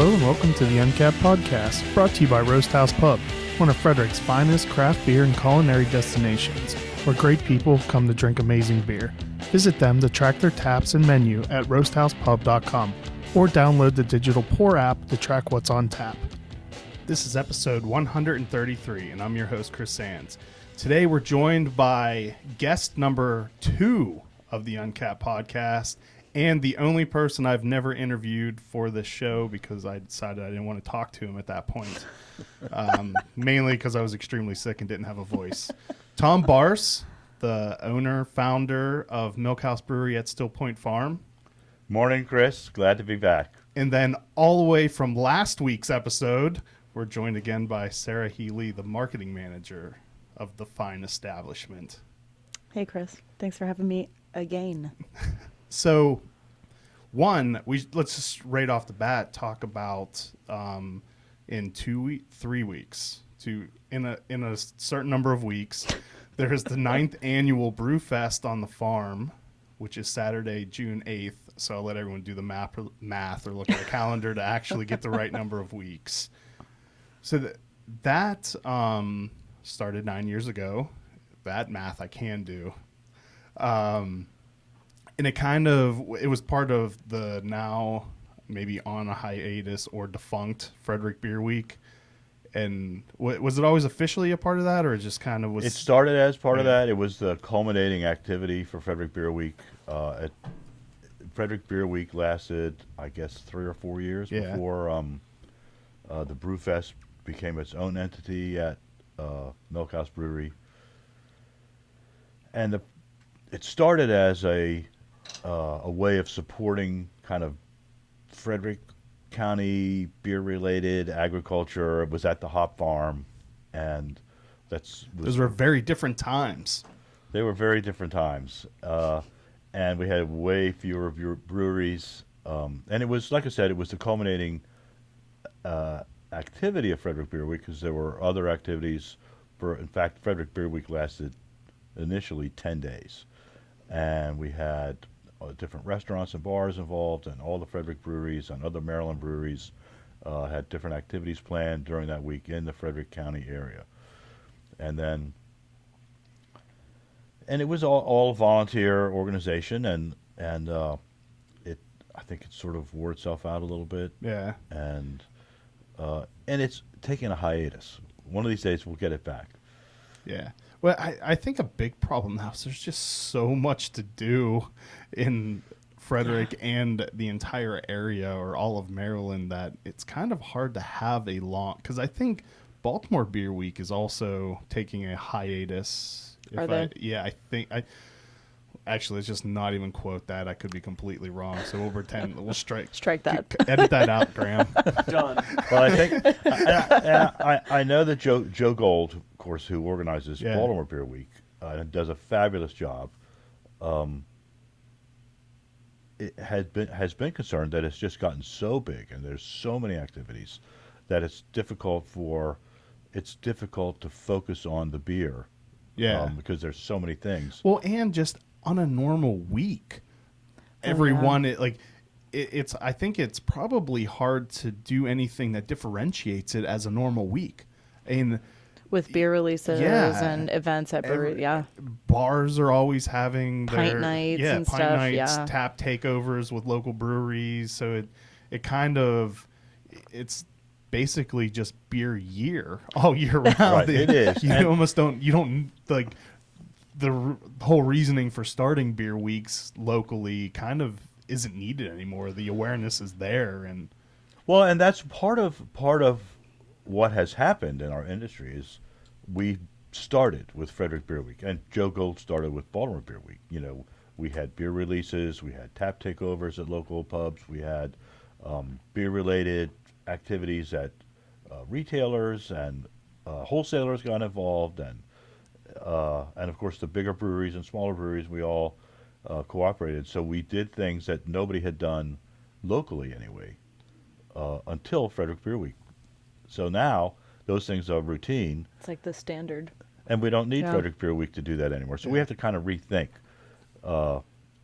Hello and welcome to the Uncapped Podcast, brought to you by Roasthouse Pub, one of Frederick's finest craft beer and culinary destinations, where great people come to drink amazing beer. Visit them to track their taps and menu at roasthousepub.com or download the digital Pour app to track what's on tap. This is episode 133, and I'm your host, Chris Sands. Today we're joined by guest number 2 of the Uncapped Podcast, and the only person I've never interviewed for this show because I decided I didn't want to talk to him at that point. Mainly because I was extremely sick and didn't have a voice. Tom Barse, the owner, founder of Milkhouse Brewery at Stillpoint Farm. Morning, Chris. Glad to be back. And then all the way from last week's episode, we're joined again by Sarah Healey, the marketing manager of the fine establishment. Hey, Chris. Thanks for having me again. So, let's just right off the bat talk about in 3 weeks, in a certain number of weeks, there's the 9th annual Brewfest on the farm, which is Saturday, June 8th. So I'll let everyone do the math or look at a calendar to actually get the right number of weeks. So that started 9 years ago. That math I can do. And it was part of the now maybe on a hiatus or defunct Frederick Beer Week. And was it always officially a part of that, or it just kind of was? It started as part of that. It was the culminating activity for Frederick Beer Week. Frederick Beer Week lasted, I guess, 3 or 4 years before the Brewfest became its own entity at Milkhouse Brewery. And it started as a way of supporting kind of Frederick County beer-related agriculture. It was at the hop farm, and those were very different times. They were very different times, and we had way fewer breweries. And it was, like I said, it was the culminating activity of Frederick Beer Week, because there were other activities. In fact, Frederick Beer Week lasted initially 10 days, and we had different restaurants and bars involved, and all the Frederick breweries and other Maryland breweries had different activities planned during that week in the Frederick County area. And it was all volunteer organization, and I think it sort of wore itself out a little bit. Yeah. And it's taking a hiatus. One of these days we'll get it back. Yeah. Well, I think a big problem now is there's just so much to do in Frederick and the entire area or all of Maryland that it's kind of hard to have a long, because I think Baltimore Beer Week is also taking a hiatus. Are they? Actually, let's just not even quote that. I could be completely wrong. So we'll pretend we'll strike that. Edit that out, Graham. Done. Well, I think I know that Joe Gold, of course, who organizes Baltimore Beer Week, does a fabulous job. It has been concerned that it's just gotten so big and there's so many activities that it's difficult to focus on the beer. Yeah, because there's so many things. Well, and just on a normal week, everyone it's. I think it's probably hard to do anything that differentiates it as a normal week. With beer releases and events at brewery, bars are always having pint nights and pint stuff. Nights, tap takeovers with local breweries. So it's basically just beer year all year round. Right, it is. You don't like the whole reasoning for starting beer weeks locally kind of isn't needed anymore. The awareness is there, and that's part of what has happened in our industry is we started with Frederick Beer Week, and Joe Gold started with Baltimore Beer Week. We had beer releases, we had tap takeovers at local pubs, we had beer-related activities at retailers, and wholesalers got involved, and of course the bigger breweries and smaller breweries, we all cooperated. So we did things that nobody had done locally anyway until Frederick Beer Week. So now those things are routine. It's like the standard. And we don't need Frederick Beer Week to do that anymore. So we have to kind of rethink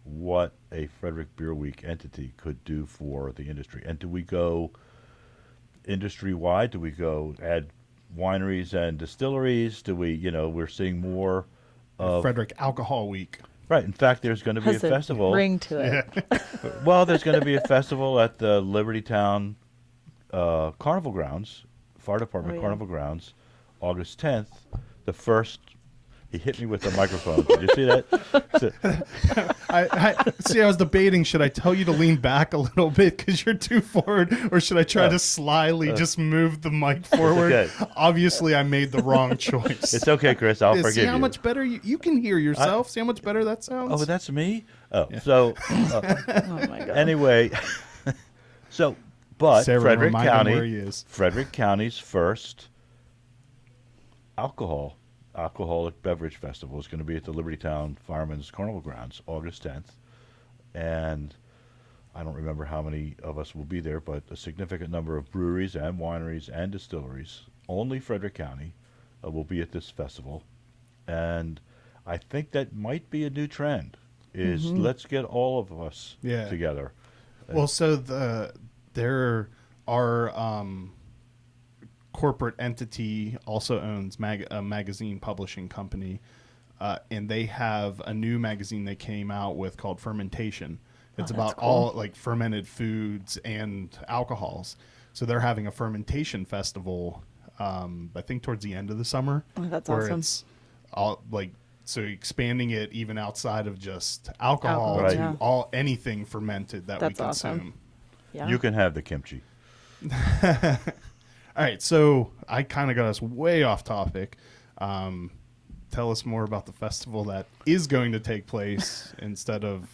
what a Frederick Beer Week entity could do for the industry. And do we go industry-wide? Do we go add wineries and distilleries? Do we, we're seeing more of... Frederick Alcohol Week. Right. In fact, there's going to be a Has a festival. ring to it. Well, there's going to be a festival at the Liberty Town Carnival Grounds, Fire Department Carnival Grounds, August 10th. The first... He hit me with the microphone. Did you see that? I was debating, should I tell you to lean back a little bit because you're too forward, or should I try to slyly just move the mic forward? Okay. Obviously, I made the wrong choice. It's okay, Chris. I'll forgive you. See how much better you can hear yourself? See how much better that sounds? Oh, that's me? Oh, yeah. So, Oh my God. anyway, but Sarah, Frederick remind him County, where he is. Frederick County's first alcoholic beverage festival is going to be at the Liberty Town Firemen's Carnival Grounds, August 10th. And I don't remember how many of us will be there, but a significant number of breweries and wineries and distilleries, only Frederick County, will be at this festival. And I think that might be a new trend, is let's get all of us together. Well, so there are corporate entity also owns a magazine publishing company, and they have a new magazine they came out with called Fermentation. It's about all like fermented foods and alcohols. So they're having a fermentation festival, I think towards the end of the summer. Oh, that's where awesome. It's all like, so expanding it even outside of just alcohol Right. to anything fermented that we That's awesome. consume. Yeah. You can have the kimchi. All right, so I kind of got us way off topic. Tell us more about the festival that is going to take place instead of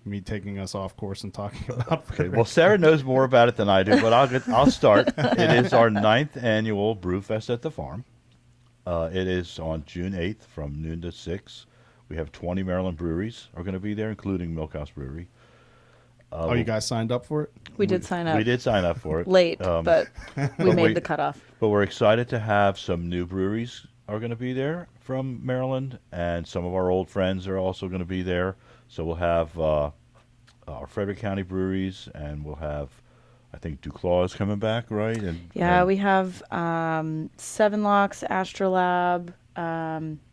me taking us off course and talking about. Okay. Well, Sarah knows more about it than I do, but I'll start. It is our 9th annual Brewfest at the Farm. It is on June 8th from noon to 6. We have 20 Maryland breweries are going to be there, including Milkhouse Brewery. Oh, you guys signed up for it? we did sign up We did sign up for it. late, but we made the cutoff. But we're excited to have some new breweries are going to be there from Maryland, and some of our old friends are also going to be there. So we'll have our Frederick County breweries, and we'll have, I think, Duclaw is coming back, right? And We have Seven Locks, Astrolab,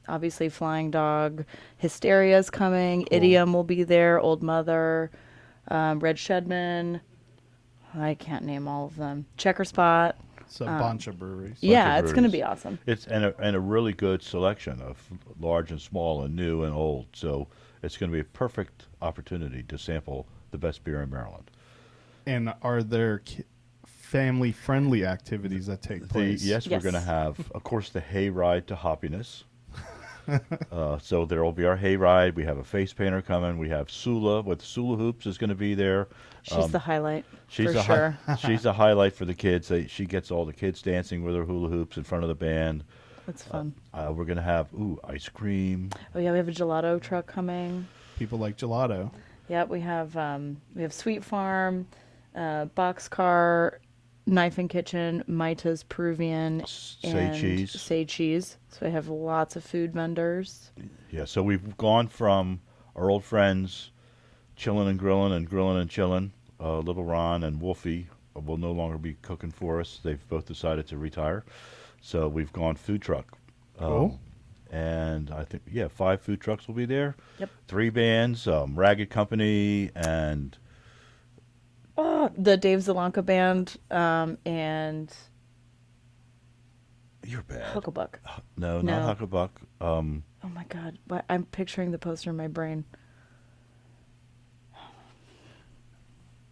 obviously Flying Dog, Hysteria's coming, Idiom will be there, Old Mother, Red Shedman. I can't name all of them. Checker Spot. It's a bunch of breweries. Yeah, of it's going to breweries. be awesome. It's and a really good selection of large and small and new and old. So it's going to be a perfect opportunity to sample the best beer in Maryland. And are there family-friendly activities that take place? Yes, we're going to have, of course, the hay ride to Hoppiness. So there will be our hay ride. We have a face painter coming. We have Sula with Sula Hoops is going to be there. She's the highlight, She's for sure. She's a highlight for the kids. She gets all the kids dancing with her hula hoops in front of the band. That's fun. We're going to have ice cream. Oh, yeah, we have a gelato truck coming. People like gelato. Yeah, we have Sweet Farm, Boxcar, Knife and Kitchen, Maita's Peruvian, and Say Cheese. So we have lots of food vendors. Yeah, so we've gone from our old friends, Chillin' and Grillin' and Chillin'. Little Ron and Wolfie will no longer be cooking for us. They've both decided to retire. So we've gone food truck. Cool. And I think, 5 food trucks will be there. Yep. 3 bands, Ragged Company and... the Dave Zalanka Band, and You're bad. Hucklebuck. No, No. not Hucklebuck. Oh my God, I'm picturing the poster in my brain.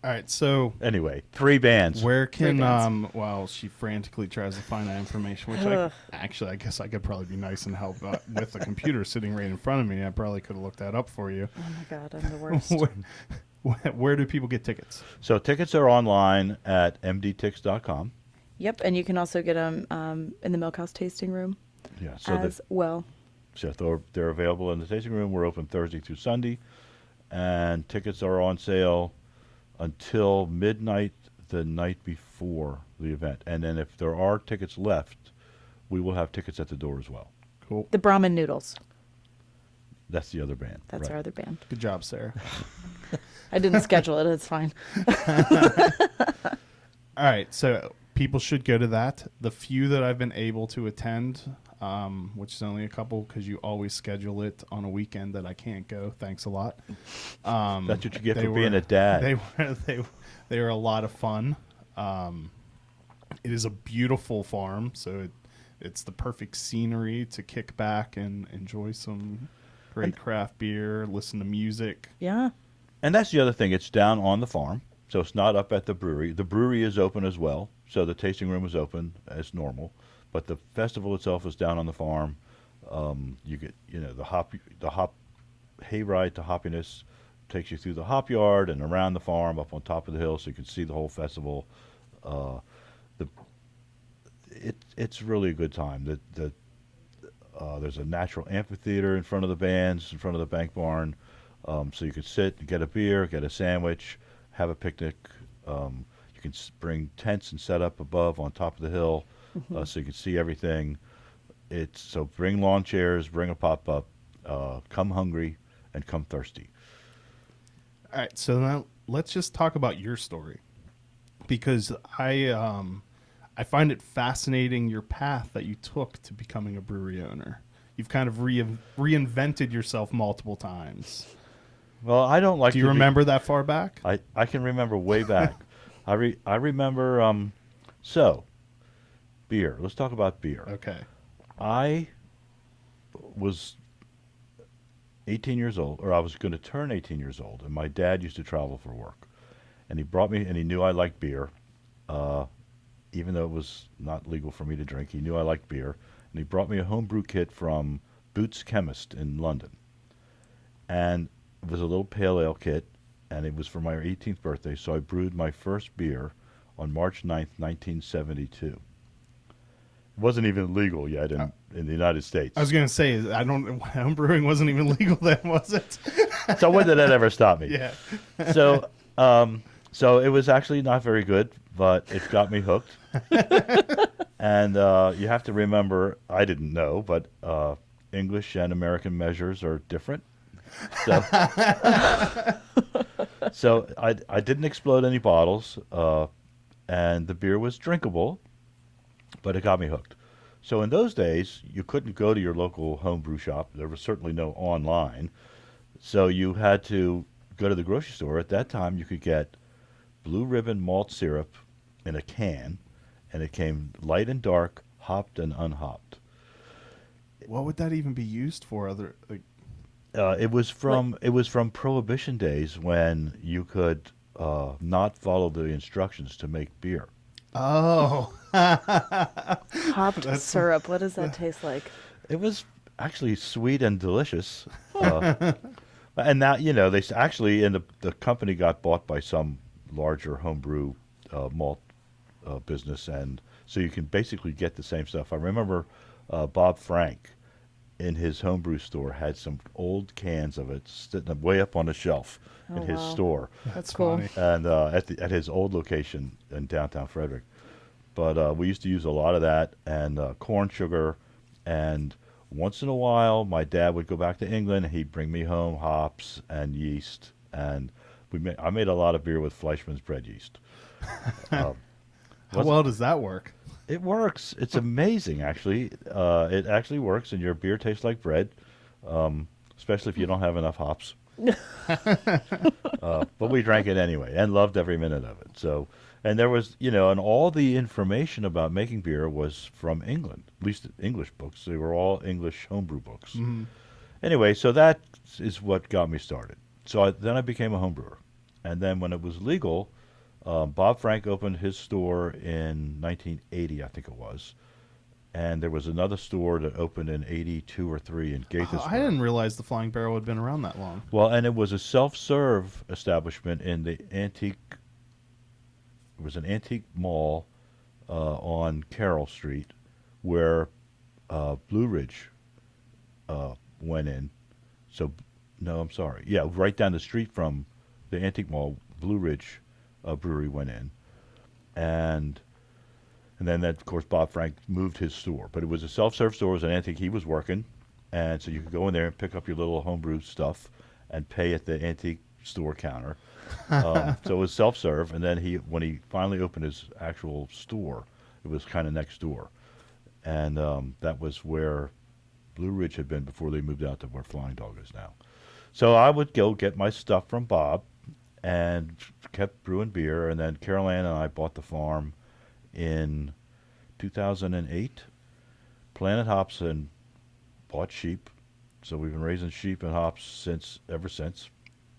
All right, so Anyway, 3 bands. where can bands. while she frantically tries to find that information, which I guess I could probably be nice and help with the computer sitting right in front of me. I probably could have looked that up for you. Oh my God, I'm the worst. Where do people get tickets? So tickets are online at mdtix.com. Yep, and you can also get them in the Milkhouse tasting room Yeah, so as well. they're available in the tasting room. We're open Thursday through Sunday, and tickets are on sale until midnight the night before the event. And then if there are tickets left, we will have tickets at the door as well. Cool. The Brahmin Noodles. That's the other band. That's our other band. Good job, Sarah. I didn't schedule it. It's fine. All right, so people should go to that. The few that I've been able to attend, which is only a couple because you always schedule it on a weekend that I can't go. Thanks a lot. That's what you get for being a dad. They were a lot of fun. It is a beautiful farm, so it's the perfect scenery to kick back and enjoy some great craft beer, listen to music. Yeah. And that's the other thing. It's down on the farm, so it's not up at the brewery. The brewery is open as well, so the tasting room is open as normal. But the festival itself is down on the farm. You get, the hop hayride to Hoppiness takes you through the hop yard and around the farm up on top of the hill, so you can see the whole festival. It's really a good time. There's a natural amphitheater in front of the bands, in front of the bank barn, so you can sit and get a beer, get a sandwich, have a picnic. You can bring tents and set up above on top of the hill, so you can see everything. So bring lawn chairs, bring a pop-up, come hungry, and come thirsty. All right, so now let's just talk about your story, because I find it fascinating your path that you took to becoming a brewery owner. You've kind of reinvented yourself multiple times. Well, I don't like. Do you remember that far back? I can remember way back. I remember. So, beer. Let's talk about beer. Okay. I was 18 years old, or I was going to turn 18 years old, and my dad used to travel for work, and he brought me, and he knew I liked beer, even though it was not legal for me to drink. He knew I liked beer, and he brought me a homebrew kit from Boots Chemist in London, and it was a little pale ale kit, and it was for my 18th birthday, so I brewed my first beer on March 9th, 1972. It wasn't even legal yet in the United States. I was going to say, home brewing wasn't even legal then, was it? So when did that ever stop me? Yeah. So it was actually not very good, but it got me hooked. And you have to remember, I didn't know, but English and American measures are different. So I didn't explode any bottles, and the beer was drinkable, but it got me hooked. So in those days, you couldn't go to your local homebrew shop. There was certainly no online. So you had to go to the grocery store. At that time, you could get Blue Ribbon malt syrup in a can, and it came light and dark, hopped and unhopped. What would that even be used for? It was from Prohibition days when you could not follow the instructions to make beer. Oh. Hopped syrup. What does that taste like? It was actually sweet and delicious. And now, they actually, the company got bought by some larger homebrew malt business, and so you can basically get the same stuff. I remember Bob Frank in his homebrew store had some old cans of it sitting way up on the shelf in his store. That's cool. Funny. And at his old location in downtown Frederick. But we used to use a lot of that, and corn sugar, and once in a while my dad would go back to England and he'd bring me home hops and yeast, and I made a lot of beer with Fleischmann's bread yeast. How well does that work? It works. It's amazing, actually. It actually works, and your beer tastes like bread, especially if you don't have enough hops. But we drank it anyway and loved every minute of it. So, and there was, and all the information about making beer was from England, at least English books. They were all English homebrew books. Mm-hmm. Anyway, so that is what got me started. So then I became a homebrewer. And then when it was legal, Bob Frank opened his store in 1980, I think it was. And there was another store that opened in 82 or 3 in Gaithersburg. I didn't realize the Flying Barrel had been around that long. Well, and it was a self-serve establishment in the antique. It was an antique mall on Carroll Street where Blue Ridge went in. So, no, I'm sorry. Yeah, right down the street from the antique mall, Blue Ridge Brewery went in. And then, of course, Bob Frank moved his store. But it was a self-serve store. It was an antique. He was working. And so you could go in there and pick up your little homebrew stuff and pay at the antique store counter. So it was self-serve, and then when he finally opened his actual store, it was kind of next door, and that was where Blue Ridge had been before they moved out to where Flying Dog is now. So I would go get my stuff from Bob, and kept brewing beer, and then Carol Ann and I bought the farm in 2008, planted hops and bought sheep. So we've been raising sheep and hops ever since.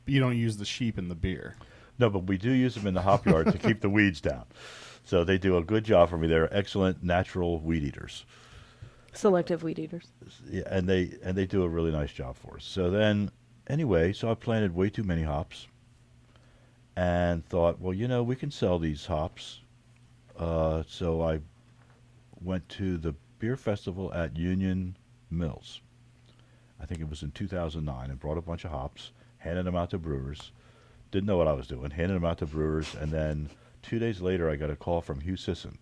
You don't use the sheep in the beer. No, but we do use them in the hop yard to keep the weeds down. So they do a good job for me. They're excellent natural weed eaters. Selective weed eaters. Yeah, and they do a really nice job for us. So then, anyway, so I planted way too many hops, and thought, well, we can sell these hops. So I went to the beer festival at Union Mills. I think it was in 2009, and brought a bunch of hops, handed them out to brewers. Didn't know what I was doing. Handed them out to brewers, and then 2 days later, I got a call from Hugh Sisson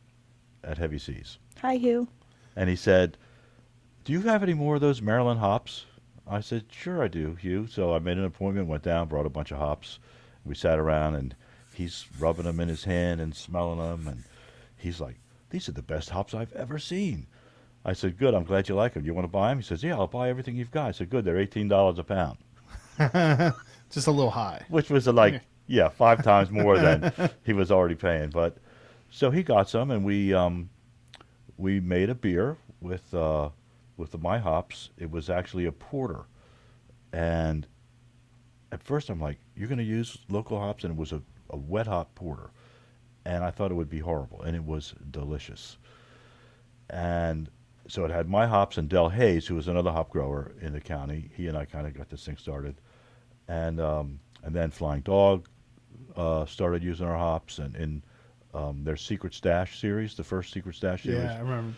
at Heavy Seas. Hi, Hugh. And he said, "Do you have any more of those Maryland hops?" I said, "Sure I do, Hugh." So I made an appointment, went down, brought a bunch of hops. We sat around, and he's rubbing them in his hand and smelling them, and he's like, "These are the best hops I've ever seen." I said, "Good, I'm glad you like them. You want to buy them?" He says, "Yeah, I'll buy everything you've got." I said, "Good, they're $18 a pound." Just a little high. Which was 5 times more than he was already paying. But so he got some, and we made a beer with my hops. It was actually a porter, and at first I'm like, "You're going to use local hops?" And it was a wet hop porter, and I thought it would be horrible, and it was delicious. And so it had my hops and Del Hayes, who was another hop grower in the county. He and I kind of got this thing started, and then Flying Dog started using our hops, and in their Secret Stash series, the first Secret Stash series. Yeah, I remember.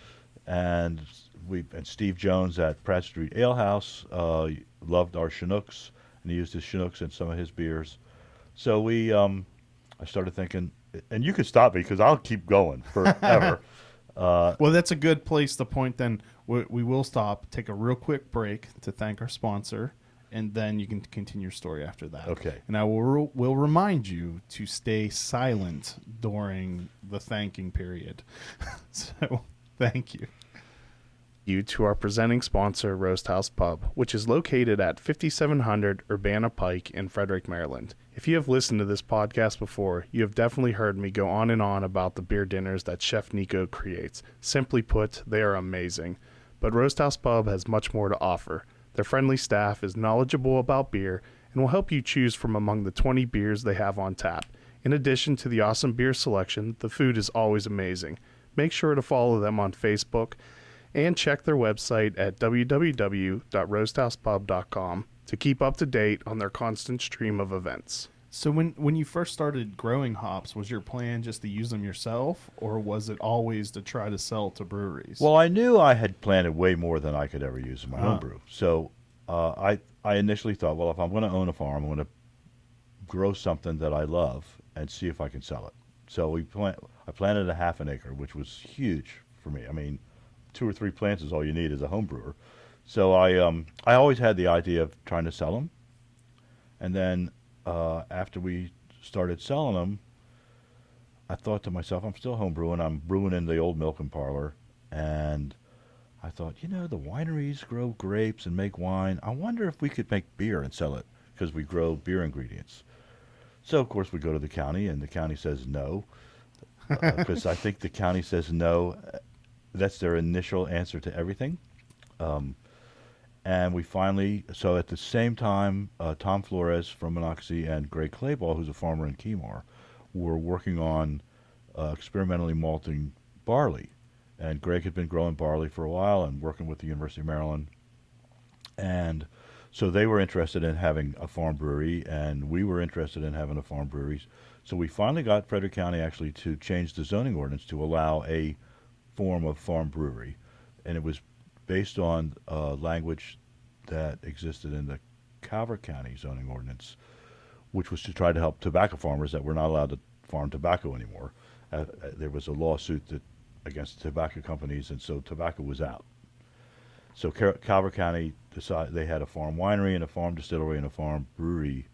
And Steve Jones at Pratt Street Ale House loved our Chinooks, and he used his Chinooks in some of his beers. So I started thinking, and you can stop me because I'll keep going forever. Well, that's a good place to point then. We will stop, take a real quick break to thank our sponsor, and then you can continue your story after that. Okay. And I will remind you to stay silent during the thanking period. So, thank you. To our presenting sponsor, Roasthouse Pub, which is located at 5700 Urbana Pike in Frederick, Maryland. If you have listened to this podcast before, you have definitely heard me go on and on about the beer dinners that Chef Nico creates. Simply put, they are amazing. But Roasthouse Pub has much more to offer. Their friendly staff is knowledgeable about beer and will help you choose from among the 20 beers they have on tap. In addition to the awesome beer selection, the food is always amazing. Make sure to follow them on Facebook and check their website at www.roasthousepub.com to keep up to date on their constant stream of events. So when you first started growing hops, was your plan just to use them yourself, or was it always to try to sell to breweries? Well, I knew I had planted way more than I could ever use in my own brew. So I initially thought, well, if I'm going to own a farm, I'm going to grow something that I love and see if I can sell it. So I planted a half an acre, which was huge for me. I mean, 2 or 3 plants is all you need as a home brewer. So I always had the idea of trying to sell them. And then after we started selling them, I thought to myself, I'm still home brewing. I'm brewing in the old milking parlor. And I thought, the wineries grow grapes and make wine. I wonder if we could make beer and sell it, because we grow beer ingredients. So, of course, we go to the county, and the county says no. Because I think the county says no. That's their initial answer to everything. And we finally, so at the same time, Tom Flores from Monocacy and Greg Clayball, who's a farmer in Kemar, were working on experimentally malting barley. And Greg had been growing barley for a while and working with the University of Maryland. And so they were interested in having a farm brewery, and we were interested in having a farm brewery. So we finally got Frederick County actually to change the zoning ordinance to allow a form of farm brewery, and it was based on language that existed in the Calvert County zoning ordinance, which was to try to help tobacco farmers that were not allowed to farm tobacco anymore. There was a lawsuit against tobacco companies, and so tobacco was out. So Calvert County decided they had a farm winery and a farm distillery and a farm brewery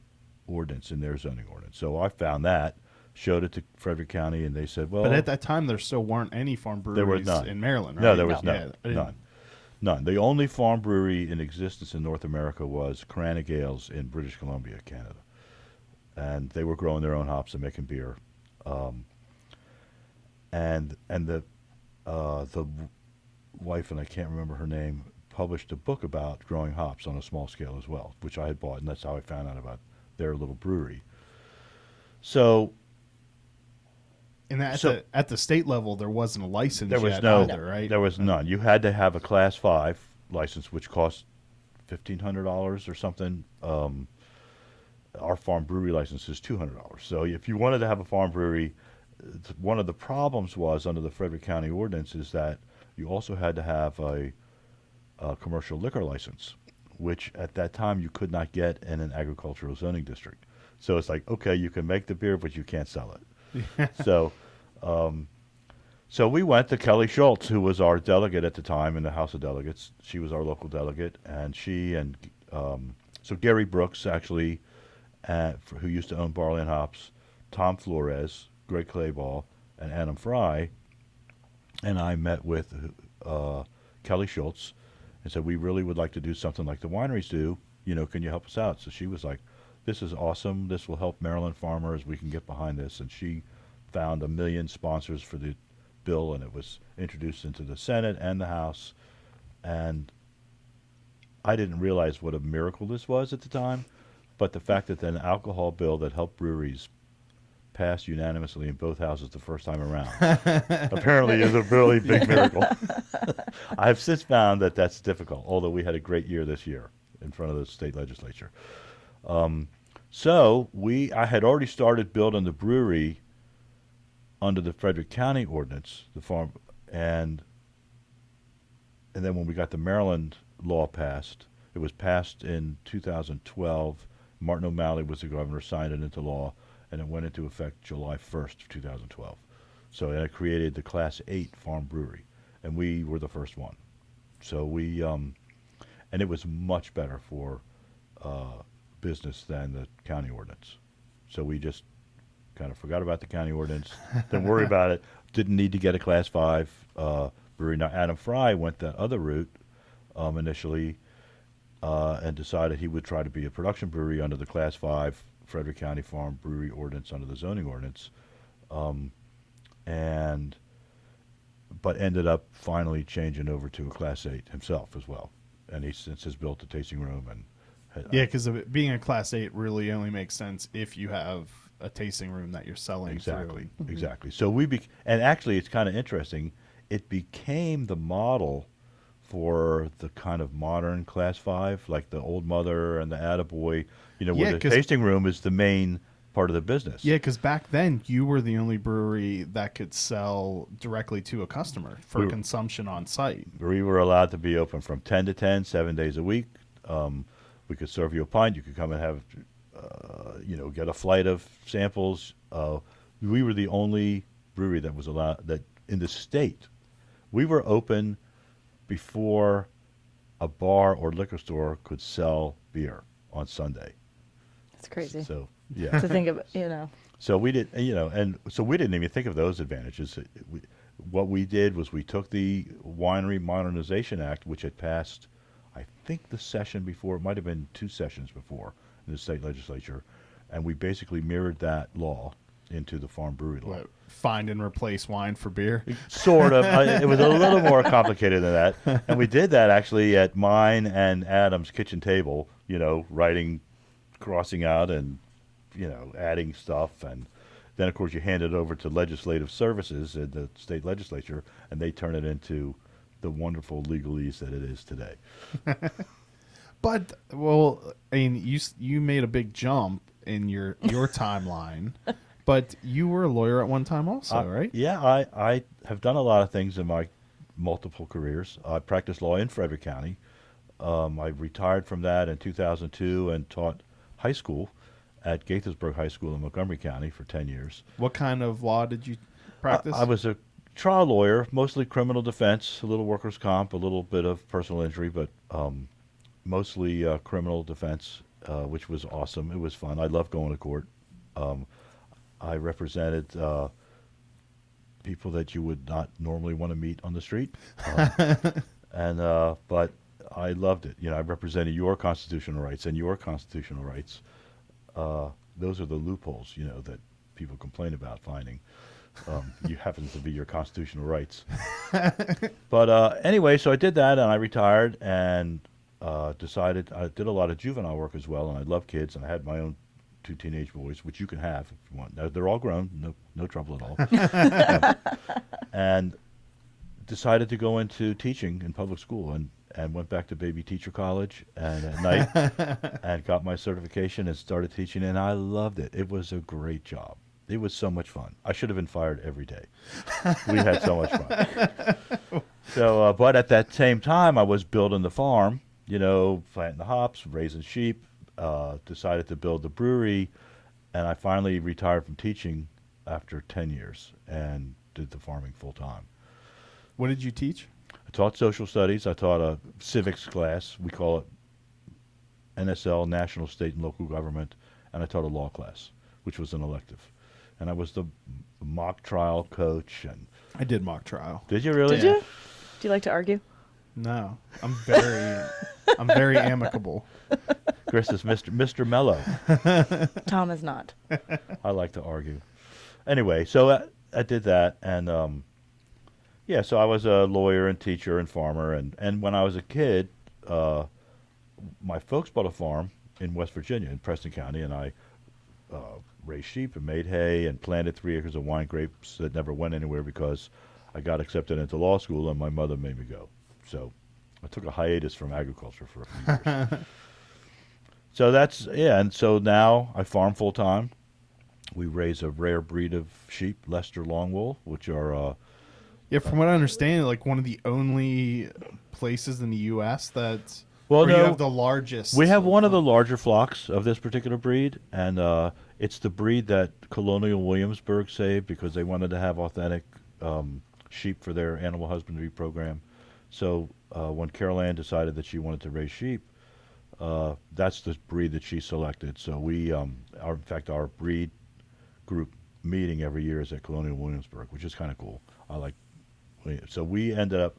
ordinance in their zoning ordinance. So I found that, showed it to Frederick County, and they said, well, But at that time, there still weren't any farm there were breweries none in Maryland, right? No, there was Yeah, none. I didn't- None. The only farm brewery in existence in North America was Cranach Ales in British Columbia, Canada, and they were growing their own hops and making beer. And the wife, and I can't remember her name, published a book about growing hops on a small scale as well, which I had bought, and that's how I found out about their little brewery. So, And at the state level, there wasn't a license there was yet no, either, right? there was none. You had to have a Class 5 license, which cost $1,500 or something. Our farm brewery license is $200. So if you wanted to have a farm brewery, one of the problems was under the Frederick County ordinance is that you also had to have a commercial liquor license, which at that time you could not get in an agricultural zoning district. So it's like, okay, you can make the beer, but you can't sell it. So, so we went to Kelly Schultz, who was our delegate at the time in the House of Delegates. She was our local delegate, and so Gary Brooks actually, who used to own Barley and Hops, Tom Flores, Greg Clayball, and Adam Fry, and I met with Kelly Schultz and said, we really would like to do something like the wineries do. Can you help us out? So she was like, this is awesome. This will help Maryland farmers. We can get behind this. And she found 1 million sponsors for the bill, and it was introduced into the Senate and the House. And I didn't realize what a miracle this was at the time, but the fact that an alcohol bill that helped breweries passed unanimously in both houses the first time around apparently is a really big miracle. I've since found that that's difficult, although we had a great year this year in front of the state legislature. So I had already started building the brewery under the Frederick County ordinance, the farm, and then when we got the Maryland law passed, it was passed in 2012. Martin O'Malley was the governor, signed it into law, and it went into effect July 1st of 2012. So it created the Class 8 farm brewery, and we were the first one. So and it was much better for business than the county ordinance. So we just kind of forgot about the county ordinance, didn't worry about it, didn't need to get a Class 5 brewery. Now, Adam Fry went that other route initially and decided he would try to be a production brewery under the Class 5 Frederick County Farm Brewery Ordinance under the zoning ordinance, but ended up finally changing over to a Class 8 himself as well. And he since has built a tasting room and yeah, because being a Class 8 really only makes sense if you have a tasting room that you're selling exactly through. Exactly. So and actually it's kind of interesting. It became the model for the kind of modern Class 5, like the Old Mother and the Attaboy, where the tasting room is the main part of the business. Yeah, because back then you were the only brewery that could sell directly to a customer for consumption on site. We were allowed to be open from 10 to 10, 7 days a week. We could serve you a pint. You could come and have, get a flight of samples. We were the only brewery that was allowed that in the state. We were open before a bar or liquor store could sell beer on Sunday. That's crazy. So yeah, to think of, So we did, and so we didn't even think of those advantages. What we did was we took the Winery Modernization Act, which had passed, I think the session before, it might have been 2 sessions before in the state legislature, and we basically mirrored that law into the farm brewery law. What, find and replace wine for beer? Sort of. It was a little more complicated than that. And we did that actually at mine and Adam's kitchen table, writing, crossing out and, adding stuff. And then, of course, you hand it over to legislative services at the state legislature, and they turn it into the wonderful legalese that it is today. But, well, I mean, you made a big jump in your timeline. But you were a lawyer at one time also, right? Yeah, I have done a lot of things in my multiple careers. I practiced law in Frederick County. I retired from that in 2002 and taught high school at Gaithersburg High School in Montgomery County for 10 years. What kind of law did you practice? I was a trial lawyer, mostly criminal defense, a little workers' comp, a little bit of personal injury, but mostly criminal defense. which was awesome. It was fun. I loved going to court. I represented people that you would not normally want to meet on the street, but I loved it. I represented your constitutional rights, and your constitutional rights. Those are the loopholes, that people complain about finding. You happen to be your constitutional rights. But anyway, so I did that, and I retired, and decided I did a lot of juvenile work as well, and I love kids, and I had my own 2 teenage boys, which you can have if you want. Now, they're all grown, no trouble at all. And decided to go into teaching in public school, and went back to baby teacher college and at night and got my certification and started teaching, and I loved it. It was a great job. It was so much fun. I should have been fired every day. We had so much fun. So, but at that same time, I was building the farm, planting the hops, raising sheep, decided to build the brewery, and I finally retired from teaching after 10 years and did the farming full time. What did you teach? I taught social studies. I taught a civics class. We call it NSL, National, State, and Local Government. And I taught a law class, which was an elective. And I was the mock trial coach. And I did mock trial. Did you really? Did you? Do you like to argue? No, I'm very amicable. Chris is Mr. Mellow. Tom is not. I like to argue. Anyway, so I did that, and yeah, so I was a lawyer and teacher and farmer, and when I was a kid, my folks bought a farm in West Virginia, in Preston County, and I raised sheep and made hay and planted 3 acres of wine grapes that never went anywhere because I got accepted into law school and my mother made me go. So I took a hiatus from agriculture for a few years. So that's, yeah, and so now I farm full time. We raise a rare breed of sheep, Leicester Long Wool, which are... yeah, from what I understand, like one of the only places in the U.S. that you have the largest. We have one of the larger flocks of this particular breed, and it's the breed that Colonial Williamsburg saved because they wanted to have authentic sheep for their animal husbandry program. So when Carol Ann decided that she wanted to raise sheep, that's the breed that she selected. So we, in fact, our breed group meeting every year is at Colonial Williamsburg, which is kind of cool. So we ended up,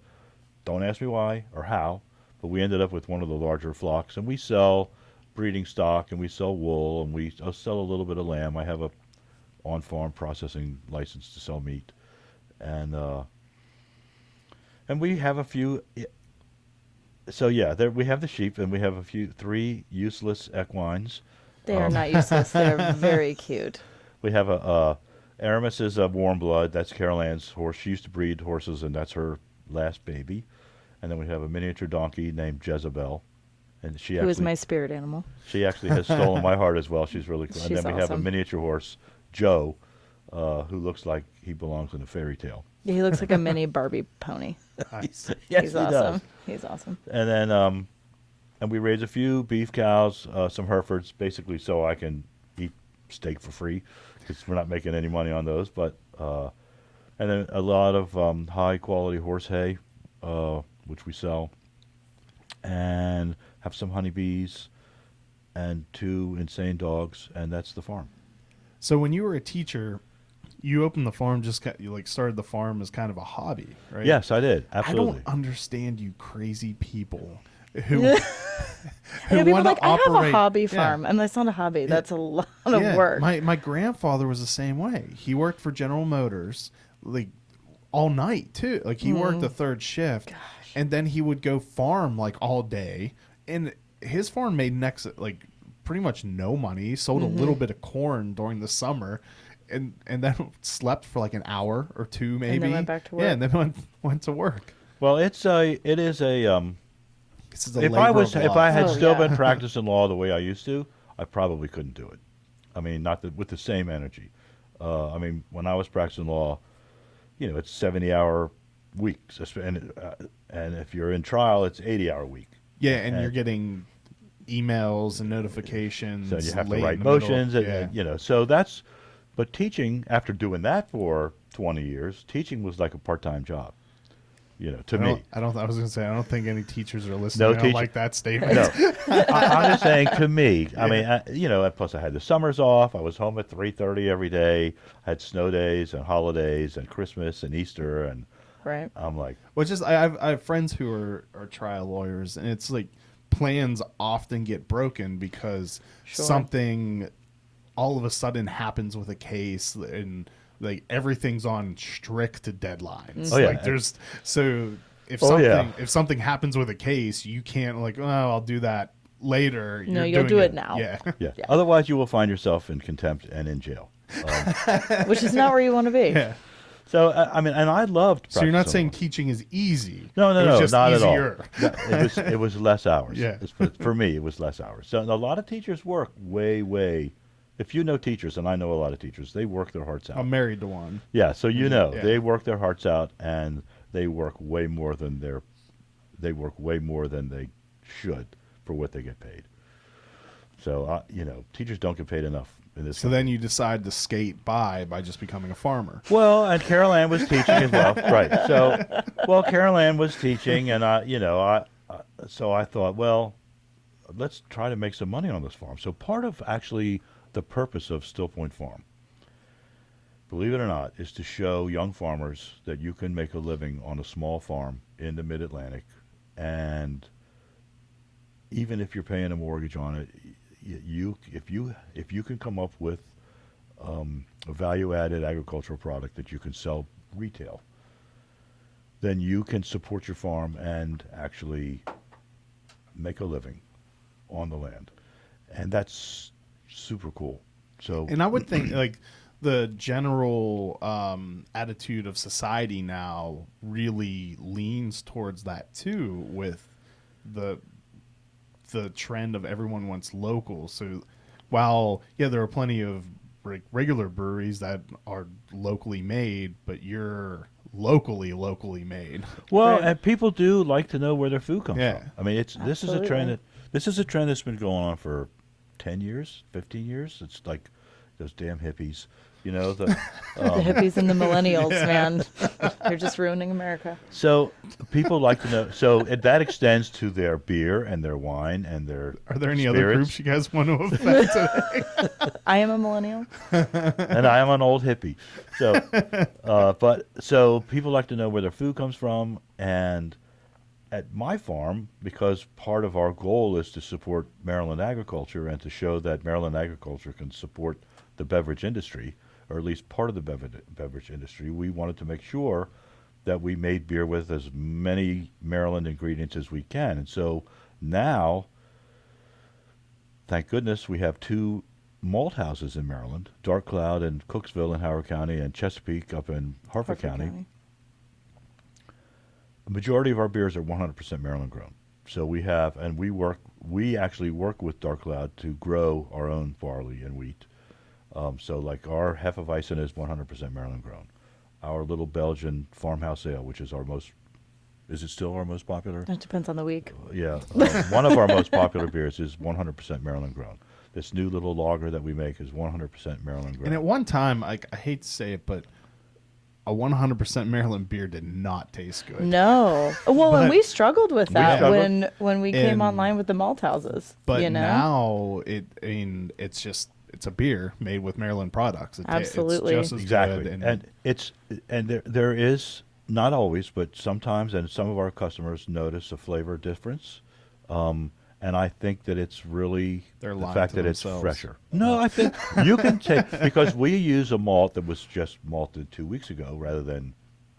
don't ask me why or how, but we ended up with one of the larger flocks, and we sell breeding stock, and we sell wool, and we sell a little bit of lamb. I have a on-farm processing license to sell meat, and we have a few. So yeah, there we have the sheep, and we have 3 useless equines. They are not useless. They're very cute. We have Aramis is a warm blood. That's Carol Ann's horse. She used to breed horses, and that's her last baby. And then we have a miniature donkey named Jezebel, and who is my spirit animal. She actually has stolen my heart as well. She's really cool. She's and then we have a awesome. Miniature horse, Joe, who looks like he belongs in a fairy tale. Yeah, he looks like a mini Barbie pony. Nice. Yes, He's he awesome. does. He's awesome. And then and we raise a few beef cows, some Herefords, basically so I can eat steak for free because we're not making any money on those. But and then a lot of high quality horse hay, which we sell, and have some honeybees and 2 insane dogs, and that's the farm. So when you were a teacher, you opened the farm, you like started the farm as kind of a hobby, right? Yes, I did. Absolutely. I don't understand you crazy people who You know, people want like, to I have operate a hobby Yeah. farm, and that's not a hobby. Yeah. That's a lot of Yeah, work. My grandfather was the same way. He worked for General Motors, like all night too. Like he worked the 3rd shift, and then he would go farm like all day. And his farm made like pretty much no money. He sold a little bit of corn during the summer, and then slept for like an hour or 2 maybe. And then went back to work. Yeah, and then went to work. Well, it is a This is a if labor of I love. had Oh, still yeah. been practicing law the way I used to, I probably couldn't do it. I mean, with the same energy. I mean, when I was practicing law, it's 70-hour weeks, and if you're in trial, it's 80-hour week. Yeah, and you're getting emails and notifications. So you have to late write in the middle. motions, Yeah. and so that's. But teaching, after doing that for 20 years, teaching was like a part-time job. To me. I was going to say, I don't think any teachers are listening. No I don't like that statement. No, I'm just saying to me. I mean, plus I had the summers off. I was home at 3:30 every day. I had snow days and holidays and Christmas and Easter, and Right. I'm like, I have friends who are trial lawyers, and it's like plans often get broken because something all of a sudden happens with a case, and like everything's on strict deadlines. Oh, yeah. Like there's if something happens with a case, you can't like, oh, I'll do that later. No, you'll do it now. Yeah. yeah. Otherwise, you will find yourself in contempt and in jail. Which is not where you want to be. Yeah. So I mean, and I loved. So you're not practice saying law. teaching is easy. No, It was just not easier. at all. It was less hours. Yeah. For me, it was less hours. So a lot of teachers work way. If you know teachers, and I know a lot of teachers, they work their hearts out. I'm married to one. Yeah, so Yeah. they work their hearts out, and they work way more than they should for what they get paid. So teachers don't get paid enough in this. So then you decide to skate by just becoming a farmer. Well, and Carol Ann was teaching as well, right? So, Carol Ann was teaching, and so I thought, well, let's try to make some money on this farm. So part of actually the purpose of Stillpoint Farm, believe it or not, is to show young farmers that you can make a living on a small farm in the Mid-Atlantic, and even if you're paying a mortgage on it, if you can come up with a value-added agricultural product that you can sell retail, then you can support your farm and actually make a living on the land, and that's super cool. So, and I would think like the general attitude of society now really leans towards that too, with the trend of everyone wants local. So while there are plenty of regular breweries that are locally made, but you're locally made. Well, Right. and people do like to know where their food comes Yeah. from. I mean, this is a trend that's been going on for 10 years, 15 years. It's like those damn hippies, The hippies and the millennials, man. They're just ruining America. So people like to know. So that extends to their beer and their wine and their. Are there any other spirits. groups you guys want to affect today? I am a millennial. And I am an old hippie. So, so people like to know where their food comes from, and at my farm, because part of our goal is to support Maryland agriculture and to show that Maryland agriculture can support the beverage industry, or at least part of the beverage industry, we wanted to make sure that we made beer with as many Maryland ingredients as we can. And so now, thank goodness, we have 2 malt houses in Maryland, Dark Cloud in Cooksville in Howard County and Chesapeake up in Harford County. The majority of our beers are 100% Maryland grown. So we actually work with Dark Cloud to grow our own barley and wheat. So like our Hefeweizen is 100% Maryland grown. Our little Belgian farmhouse ale, which is is it still our most popular? It depends on the week. Yeah. One of our most popular beers is 100% Maryland grown. This new little lager that we make is 100% Maryland grown. And at one time, I hate to say it, but a 100% Maryland beer did not taste good. No. Well, and we struggled with that when we came And- online with the malt houses. But now it's a beer made with Maryland products. Absolutely. It's just as Exactly. good. And there is, not always, but sometimes, and some of our customers notice a flavor difference. And I think that it's really They're the lying fact to that it's themselves. fresher. No, I think you can take, because we use a malt that was just malted 2 weeks ago rather than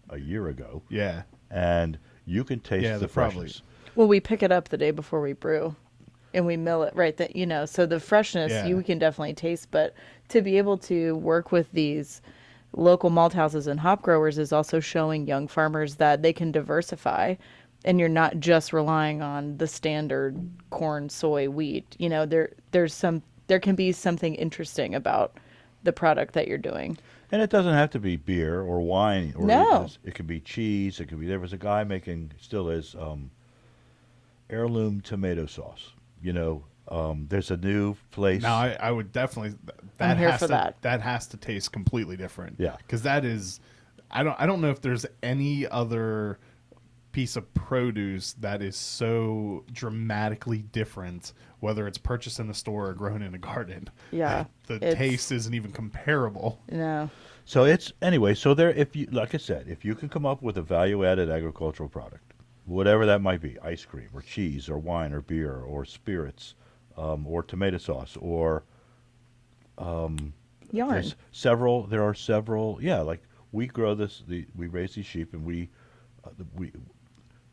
a year ago. Yeah. And you can taste the freshness. Well, we pick it up the day before we brew, and we mill it right then. So the freshness you can definitely taste, but to be able to work with these local malt houses and hop growers is also showing young farmers that they can diversify, and you're not just relying on the standard corn, soy, wheat. There can be something interesting about the product that you're doing. And it doesn't have to be beer or wine. Or No. It could be cheese. It could be. There was a guy making, still is, heirloom tomato sauce. There's a new place. Now, I would definitely. I'm here for that. That has to taste completely different. Yeah. Because that is, I don't know if there's any other piece of produce that is so dramatically different, whether it's purchased in the store or grown in a garden. Yeah, The it's- taste isn't even comparable. No. So it's anyway. So there, if you like I said, if you can come up with a value-added agricultural product, whatever that might be, ice cream or cheese or wine or beer or spirits, or tomato sauce or Yarn. there are several. Yeah, like we grow this. We raise these sheep, and we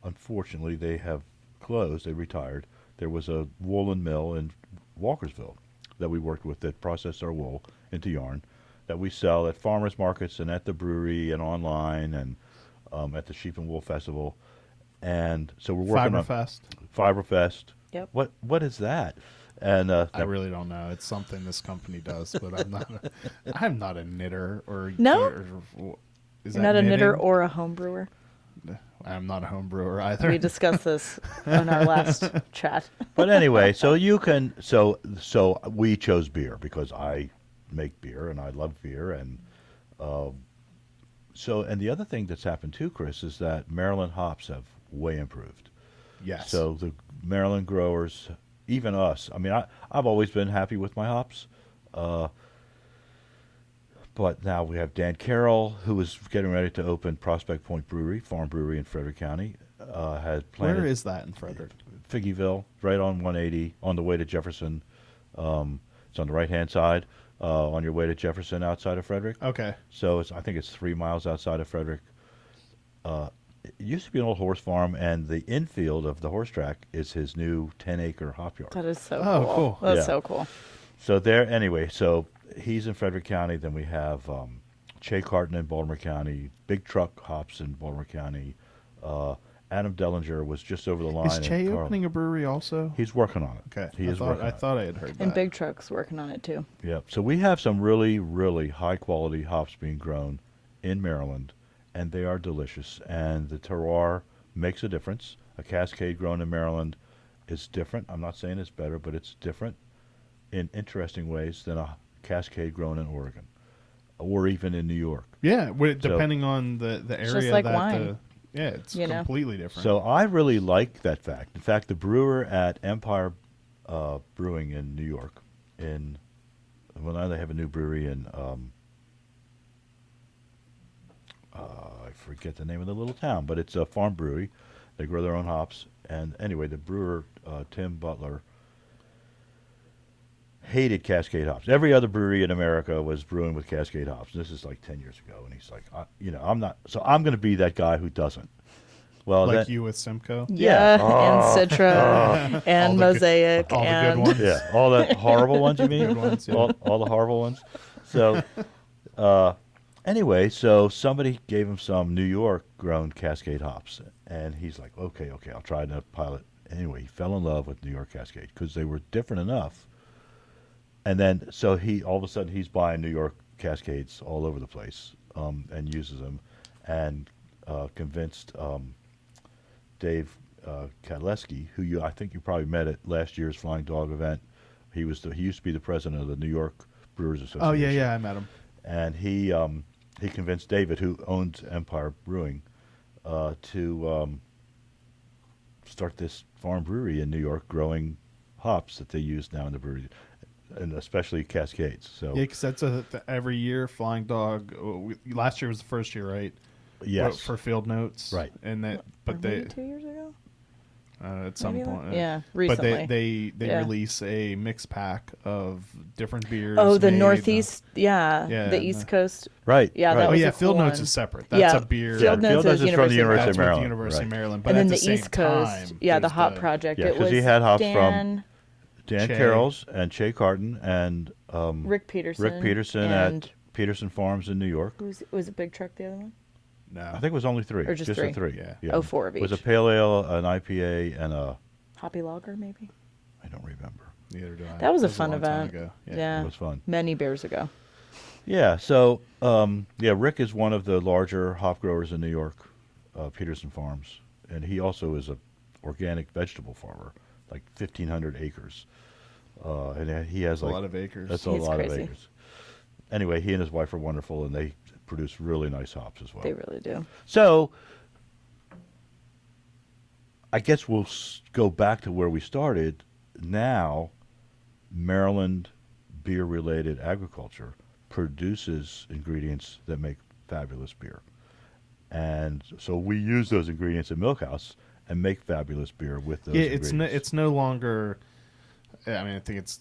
unfortunately they have closed. They retired. There was a woolen mill in Walkersville that we worked with that processed our wool into yarn that we sell at farmers markets and at the brewery and online and at the Sheep and Wool Festival. And so we're working on Fiberfest. Fiberfest. Yep. What is that? And I really don't know. It's something this company does, but I'm not a knitter or No? Is You're that not a knitter knitting? or a home brewer. I'm not a home brewer either. We discussed this on our last chat. But anyway, so you can so we chose beer because I make beer and I love beer and and the other thing that's happened too, Chris, is that Maryland hops have way improved. Yes. So the Maryland growers, even us. I mean, I've always been happy with my hops, but now we have Dan Carroll, who is getting ready to open Prospect Point Brewery, Farm Brewery in Frederick County. Had planted Where is that in Frederick? Figgyville, right on 180, on the way to Jefferson. It's on the right-hand side, on your way to Jefferson, outside of Frederick. Okay. So I think it's 3 miles outside of Frederick. It used to be an old horse farm, and the infield of the horse track is his new 10-acre hop yard. That is so Oh, cool. cool. That's Yeah. so cool. So there, anyway, so he's in Frederick County. Then we have Che Carton in Baltimore County, Big Truck Hops in Baltimore County. Adam Dellinger was just over the line. Is in Che Carl- opening a brewery also? He's working on it. Okay. He is working on I it. thought I had heard that. And Big Truck's working on it too. Yeah. So we have some really, really high quality hops being grown in Maryland, and they are delicious. And the terroir makes a difference. A Cascade grown in Maryland is different. I'm not saying it's better, but it's different in interesting ways than a Cascade grown in Oregon or even in New York. Yeah, depending on the area just like that wine. yeah, it's You know? completely different. So I really like that fact. In fact, the brewer at Empire Brewing in New York, now they have a new brewery in I forget the name of the little town, but it's a farm brewery. They grow their own hops. And anyway, the brewer, Tim Butler, hated Cascade hops. Every other brewery in America was brewing with Cascade hops. This is like 10 years ago. And he's like, I'm not, so I'm going to be that guy who doesn't. Well, like then, you with Simcoe. Yeah. And Citra All and the good- Mosaic all the good and ones. yeah, all the horrible ones, you mean? Good ones, yeah. All the horrible ones. So, anyway, so somebody gave him some New York grown Cascade hops. And he's like, okay, I'll try to pilot. Anyway, he fell in love with New York Cascade because they were different enough. And then, so all of a sudden, he's buying New York Cascades all over the place and uses them, and convinced Dave Kadleski, who I think you probably met at last year's Flying Dog event. He used to be the president of the New York Brewers Association. Oh yeah, I met him. And he convinced David, who owns Empire Brewing, to start this farm brewery in New York, growing hops that they use now in the brewery, and especially Cascades. So Yeah, because that's every year Flying Dog. Last year was the first year, right? yes, For Field Notes, Right. And that, Or but maybe they 2 years ago. at some Maybe point, yeah, But recently. they Yeah. release a mix pack of different beers. Oh, the made, Northeast, yeah, Yeah, the and East the- Coast. right. Yeah, right. that Oh was yeah, a Field cool Notes one. is separate. That's Yeah, a beer. Field Yeah, Notes Field is Notes is from the University of University That's of with Maryland. University of right. Maryland. But And at then the the same East Coast, time, yeah, the there's Hop Project. Yeah, it 'cause was he had hops from Dan, Dan Che. Carroll's and Che Carton and Rick Peterson. Rick Peterson and at Peterson Farms in New York. was it Big Truck the other one? No, I think it was only three. Or just a three? three. Yeah. Oh, four of It was a each. pale ale, an IPA, and Hoppy Lager, maybe. I don't remember. neither do I. That was a That fun long time event. ago. Yeah, It was fun. many beers ago. Yeah. So Rick is one of the larger hop growers in New York, Peterson Farms, and he also is a organic vegetable farmer, like 1,500 acres, and he has That's a lot of acres. That's a He's lot of crazy. acres. Anyway, he and his wife are wonderful, and they produce really nice hops as well. They really do. So I guess we'll go back to where we started. Now, Maryland beer-related agriculture produces ingredients that make fabulous beer. And so we use those ingredients in Milkhouse and make fabulous beer with those ingredients. It's no longer. I mean, I think it's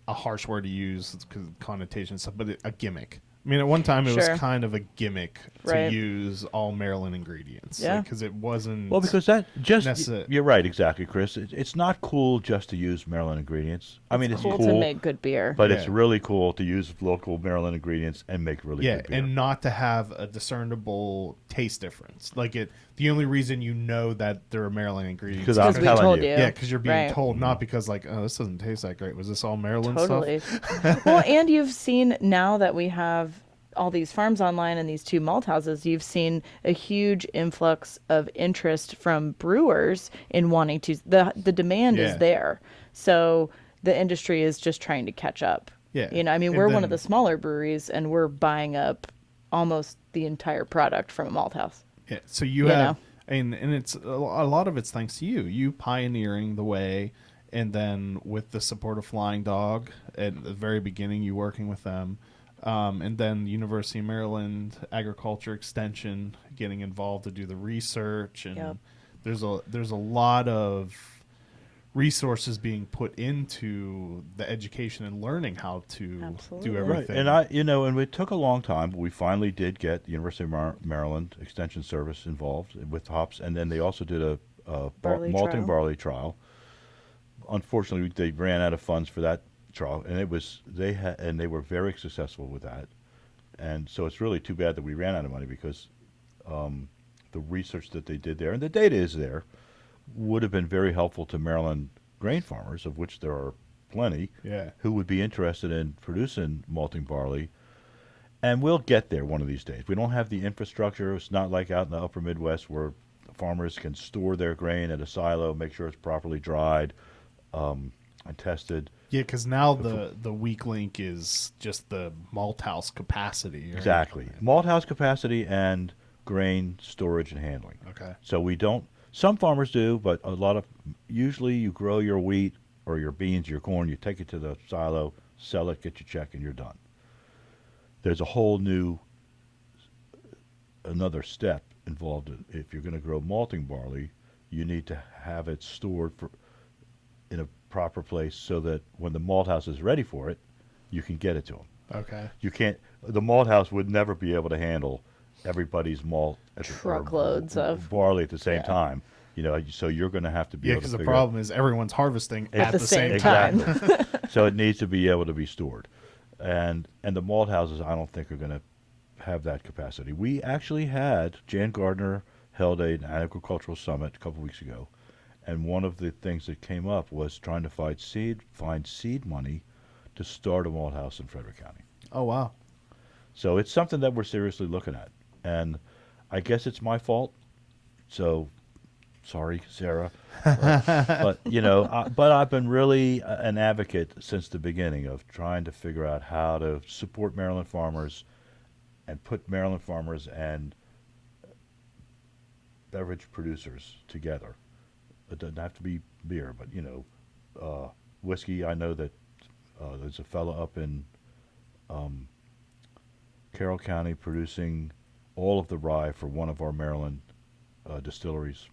a harsh word to use because connotation and stuff, but a gimmick. I mean, at one time it was kind of a gimmick to use all Maryland ingredients. Yeah. Because it wasn't. Well, because that you're right, exactly, Chris. It's not cool just to use Maryland ingredients. I mean, it's cool to make good beer, but it's really cool to use local Maryland ingredients and make really good beer. And not to have a discernible taste difference. Like the only reason you know that they're Maryland ingredients because I'm telling you. Yeah, because you're being told, not because like, oh, this doesn't taste that great. Was this all Maryland stuff? Well, and you've seen now that we have all these farms online and these 2 malt houses, you've seen a huge influx of interest from brewers in wanting to. The demand is there, so the industry is just trying to catch up. Yeah, I mean, we're one of the smaller breweries, and we're buying up almost the entire product from a malt house. Yeah, so you have, and it's a lot of it's thanks to you pioneering the way, and then with the support of Flying Dog at the very beginning, you working with them. And then University of Maryland Agriculture Extension getting involved to do the research, and there's a lot of resources being put into the education and learning how to do everything. Right. And and it took a long time, but we finally did get the University of Maryland Extension Service involved with hops, and then they also did a malting barley trial. Unfortunately, they ran out of funds for that trial, and they were very successful with that, and so it's really too bad that we ran out of money because the research that they did there, and the data is there, would have been very helpful to Maryland grain farmers, of which there are plenty, who would be interested in producing malting barley. And we'll get there one of these days. We don't have the infrastructure. It's not like out in the upper Midwest where farmers can store their grain at a silo, make sure it's properly dried and tested. Yeah, because now the weak link is just the malt house capacity. Right? Exactly. Malt house capacity and grain storage and handling. Okay. So we don't, some farmers do, but usually you grow your wheat or your beans, your corn, you take it to the silo, sell it, get your check, and you're done. There's a whole another step involved. If you're going to grow malting barley, you need to have it stored in a proper place so that when the malt house is ready for it, you can get it to them. Okay. The malt house would never be able to handle everybody's malt truckloads of barley at the same time. So you're going to have to be able to. Yeah, because the problem is everyone's harvesting at the same time. Exactly. So it needs to be able to be stored, and the malt houses I don't think are going to have that capacity. We actually had Jan Gardner held an agricultural summit a couple weeks ago. And one of the things that came up was trying to find seed money to start a malt house in Frederick County. Oh, wow. So it's something that we're seriously looking at. And I guess it's my fault. So sorry, Sarah. But I've been really an advocate since the beginning of trying to figure out how to support Maryland farmers and put Maryland farmers and beverage producers together. It doesn't have to be beer, but whiskey. I know that there's a fellow up in Carroll County producing all of the rye for one of our Maryland distilleries,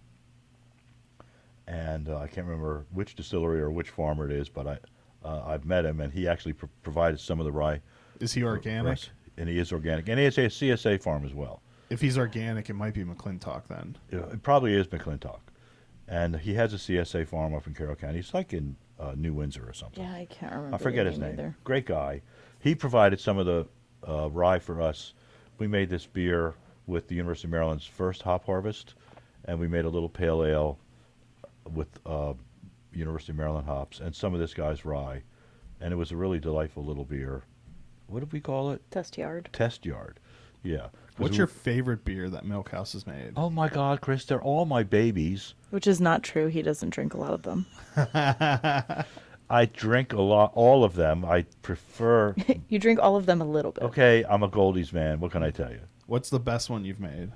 and I can't remember which distillery or which farmer it is, but I've met him, and he actually provided some of the rye. Is he organic? And he is organic, and he is a CSA farm as well. If he's organic, it might be McClintock then. It probably is McClintock. And he has a CSA farm up in Carroll County. He's like in New Windsor or something. Yeah, I can't remember. I forget his name. Either. Great guy. He provided some of the rye for us. We made this beer with the University of Maryland's first hop harvest, and we made a little pale ale with University of Maryland hops and some of this guy's rye. And it was a really delightful little beer. What did we call it? Test Yard. Test Yard. Yeah. What's your favorite beer that Milkhouse has made? Oh, my God, Chris, they're all my babies. Which is not true. He doesn't drink a lot of them. I drink all of them. I prefer... You drink all of them a little bit. Okay, I'm a Goldies man. What can I tell you? What's the best one you've made?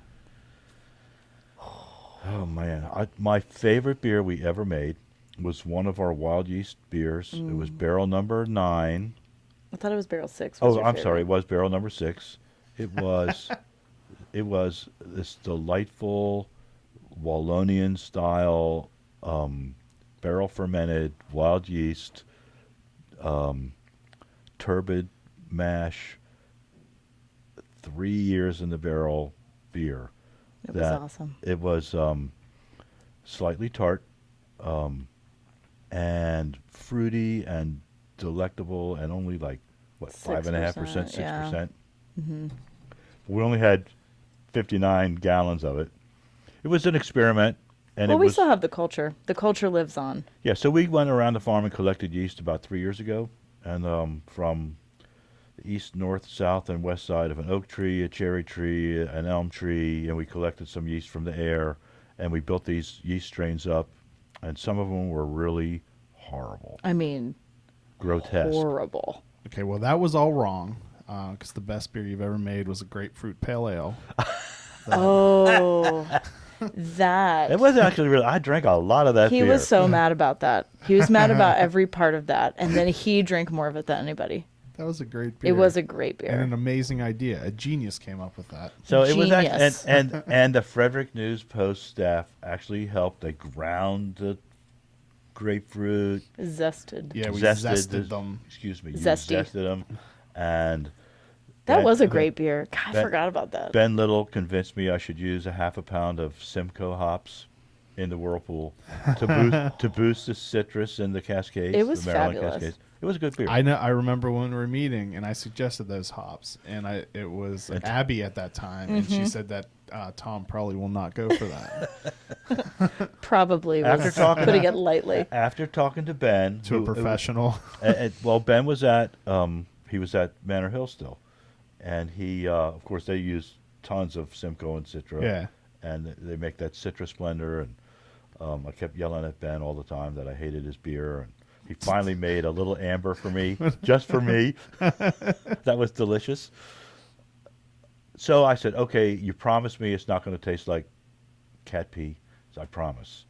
Oh man, my favorite beer we ever made was one of our wild yeast beers. It was barrel number 9. I thought it was barrel 6. Was Oh, your I'm sorry, it favorite. was barrel number 6. It was it was this delightful Wallonian style barrel fermented wild yeast turbid mash 3 years in the barrel beer. It was awesome. It was slightly tart and fruity and delectable, and only like what 5.5%, 6%. Yeah. We only had 59 gallons of it. It was an experiment, and Well, it we was still have the culture. The culture lives on. yeah. So we went around the farm and collected yeast about 3 years ago, and from the east, north, south, and west side of an oak tree, a cherry tree, an elm tree, and we collected some yeast from the air, and we built these yeast strains up, and some of them were really horrible, I mean, grotesque. horrible. Okay, well, that was all wrong because the best beer you've ever made was a grapefruit pale ale. Oh, that. It wasn't actually really. I drank a lot of that He beer. was so mad about that. He was mad about every part of that. And then he drank more of it than anybody. That was a great beer. It was a great and an beer. amazing idea. A genius came up with that. So it was actually, Genius. and the Frederick News Post staff actually helped. They ground the grapefruit, Zested. Yeah, we zested zested them. Excuse me, you Zesty. zested them, and That Ben- was a great beer. God, I Ben- forgot about that. Ben Little convinced me I should use a half a pound of Simcoe hops in the whirlpool to boost the citrus in the Cascades. It was the Maryland fabulous. Cascades. It was a good beer. I know. I remember when we were meeting, and I suggested those hops, and it was Abby at that time, and she said that Tom probably will not go for that. Probably After was talking- putting it lightly. After talking to Ben, To a professional. well, Ben was at he was at Manor Hill still, and he of course they use tons of Simcoe and Citra. Yeah. And they make that Citra Splendor, and I kept yelling at Ben all the time that I hated his beer, and he finally made a little amber for me, just for me. That was delicious. So I said, okay, you promised me it's not going to taste like cat pee. So I promise.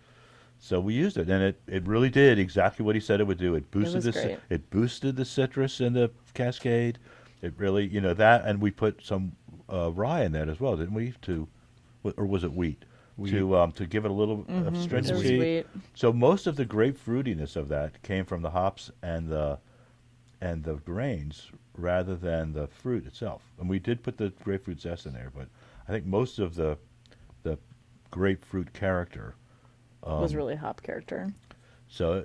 So we used it, and it really did exactly what he said it would do. It boosted was great. it boosted the citrus in the Cascade. It really, that, and we put some rye in that as well, didn't we? Or was it wheat? Wheat. To give it a little It was stringency. sweet. So most of the grapefruitiness of that came from the hops and the grains rather than the fruit itself. And we did put the grapefruit zest in there, but I think most of the grapefruit character Was really hop character. So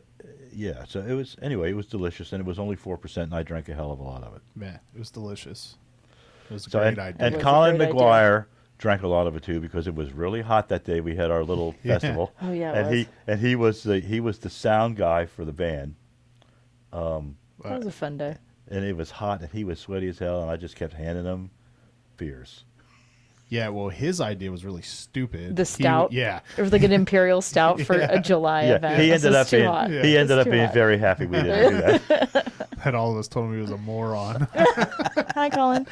yeah, so it was delicious, and it was only 4%, and I drank a hell of a lot of it. Man, it was delicious. It was a So great and, idea. and It was a Colin great idea. McGuire drank a lot of it too because it was really hot that day. We had our little Yeah. festival. Oh, yeah, it and he was the sound guy for the band. That was a fun day. And it was hot, and he was sweaty as hell, and I just kept handing him beers. Yeah, well, his idea was really stupid. The stout. Yeah. It was like an imperial stout for a July Yeah, event. he This ended is up too being hot. he This ended is up too being hot. very happy we didn't do that. Had all of us told him he was a moron. Hi, Colin.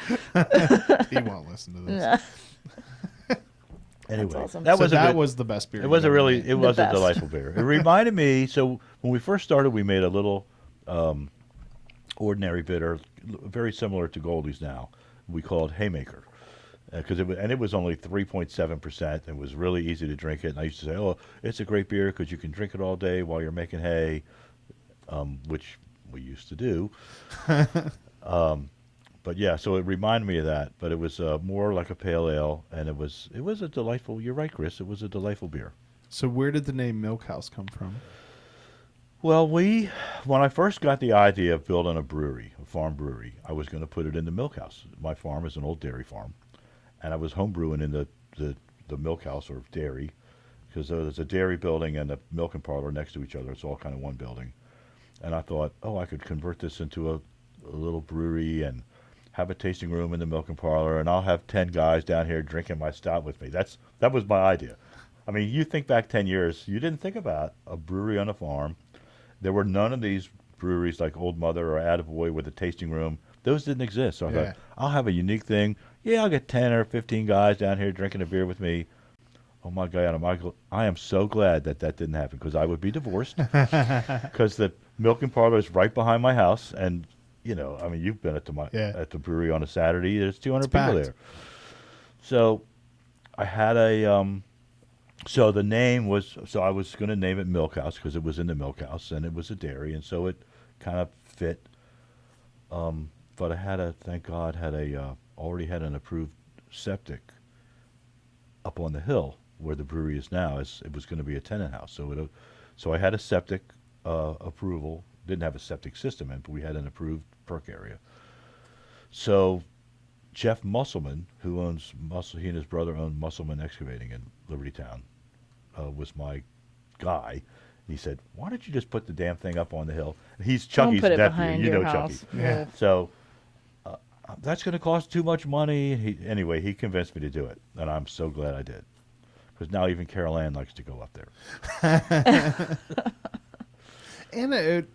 He won't listen to this. Anyway, awesome. that So was a that good- was the best beer. It was you've a ever really made. it was a best. delightful beer. It reminded me. So when we first started, we made a little ordinary bitter, very similar to Goldie's now. We called Haymaker because it was only 3.7%. It was really easy to drink it. And I used to say, "Oh, it's a great beer because you can drink it all day while you're making hay," which we used to do. But yeah, so it reminded me of that. But it was more like a pale ale, and it was a delightful. You're right, Chris. It was a delightful beer. So where did the name Milkhouse come from? Well, when I first got the idea of building a brewery, a farm brewery, I was going to put it in the Milkhouse. My farm is an old dairy farm, and I was home brewing in the Milkhouse or dairy, because there's a dairy building and a milk and parlor next to each other. It's all kind of one building. And I thought, I could convert this into a little brewery and have a tasting room in the milk and parlor, and I'll have 10 guys down here drinking my stout with me. That was my idea. I mean, you think back 10 years, you didn't think about a brewery on a farm. There were none of these breweries like Old Mother or Attaboy with a tasting room. Those didn't exist. So I thought, I'll have a unique thing. Yeah, I'll get 10 or 15 guys down here drinking a beer with me. Oh my God, I am so glad that didn't happen because I would be divorced. Because the milking parlor is right behind my house, and I mean, you've been at the brewery on a Saturday. There's 200 people packed there. So I had a so the name was I was going to name it Milkhouse because it was in the Milkhouse and it was a dairy, and so it kind of fit. But I thank God, already had an approved septic up on the hill where the brewery is now. It was going to be a tenant house, so I had a septic approval. Didn't have a septic system in, but we had an approved perk area. So Jeff Musselman, who owns he and his brother own Musselman Excavating in Liberty Town, was my guy. He said, "Why don't you just put the damn thing up on the hill?" He's Chucky's Don't put it nephew. behind You your know house. Chucky. Yeah. So that's going to cost too much money. He convinced me to do it, and I'm so glad I did. Because now even Carol Ann likes to go up there. And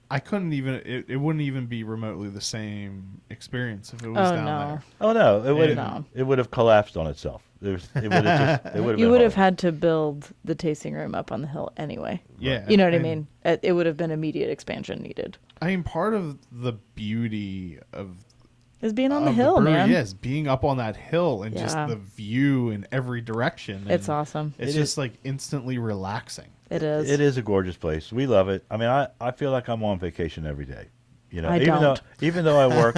I couldn't even. It wouldn't even be remotely the same experience if it was down there. Oh no, No. it would have collapsed on itself. It would have You would have had to build the tasting room up on the hill anyway. Yeah, You know what I mean? It would have been immediate expansion needed. I mean, part of the beauty of Is being on the of hill, brewery, man. yes, being up on that hill and just Yeah. the view in every direction. And It's awesome. It's It just is. like instantly relaxing. It is. It is a gorgeous place. We love it. I mean, I feel like I'm on vacation every day. I don't. Even though I work,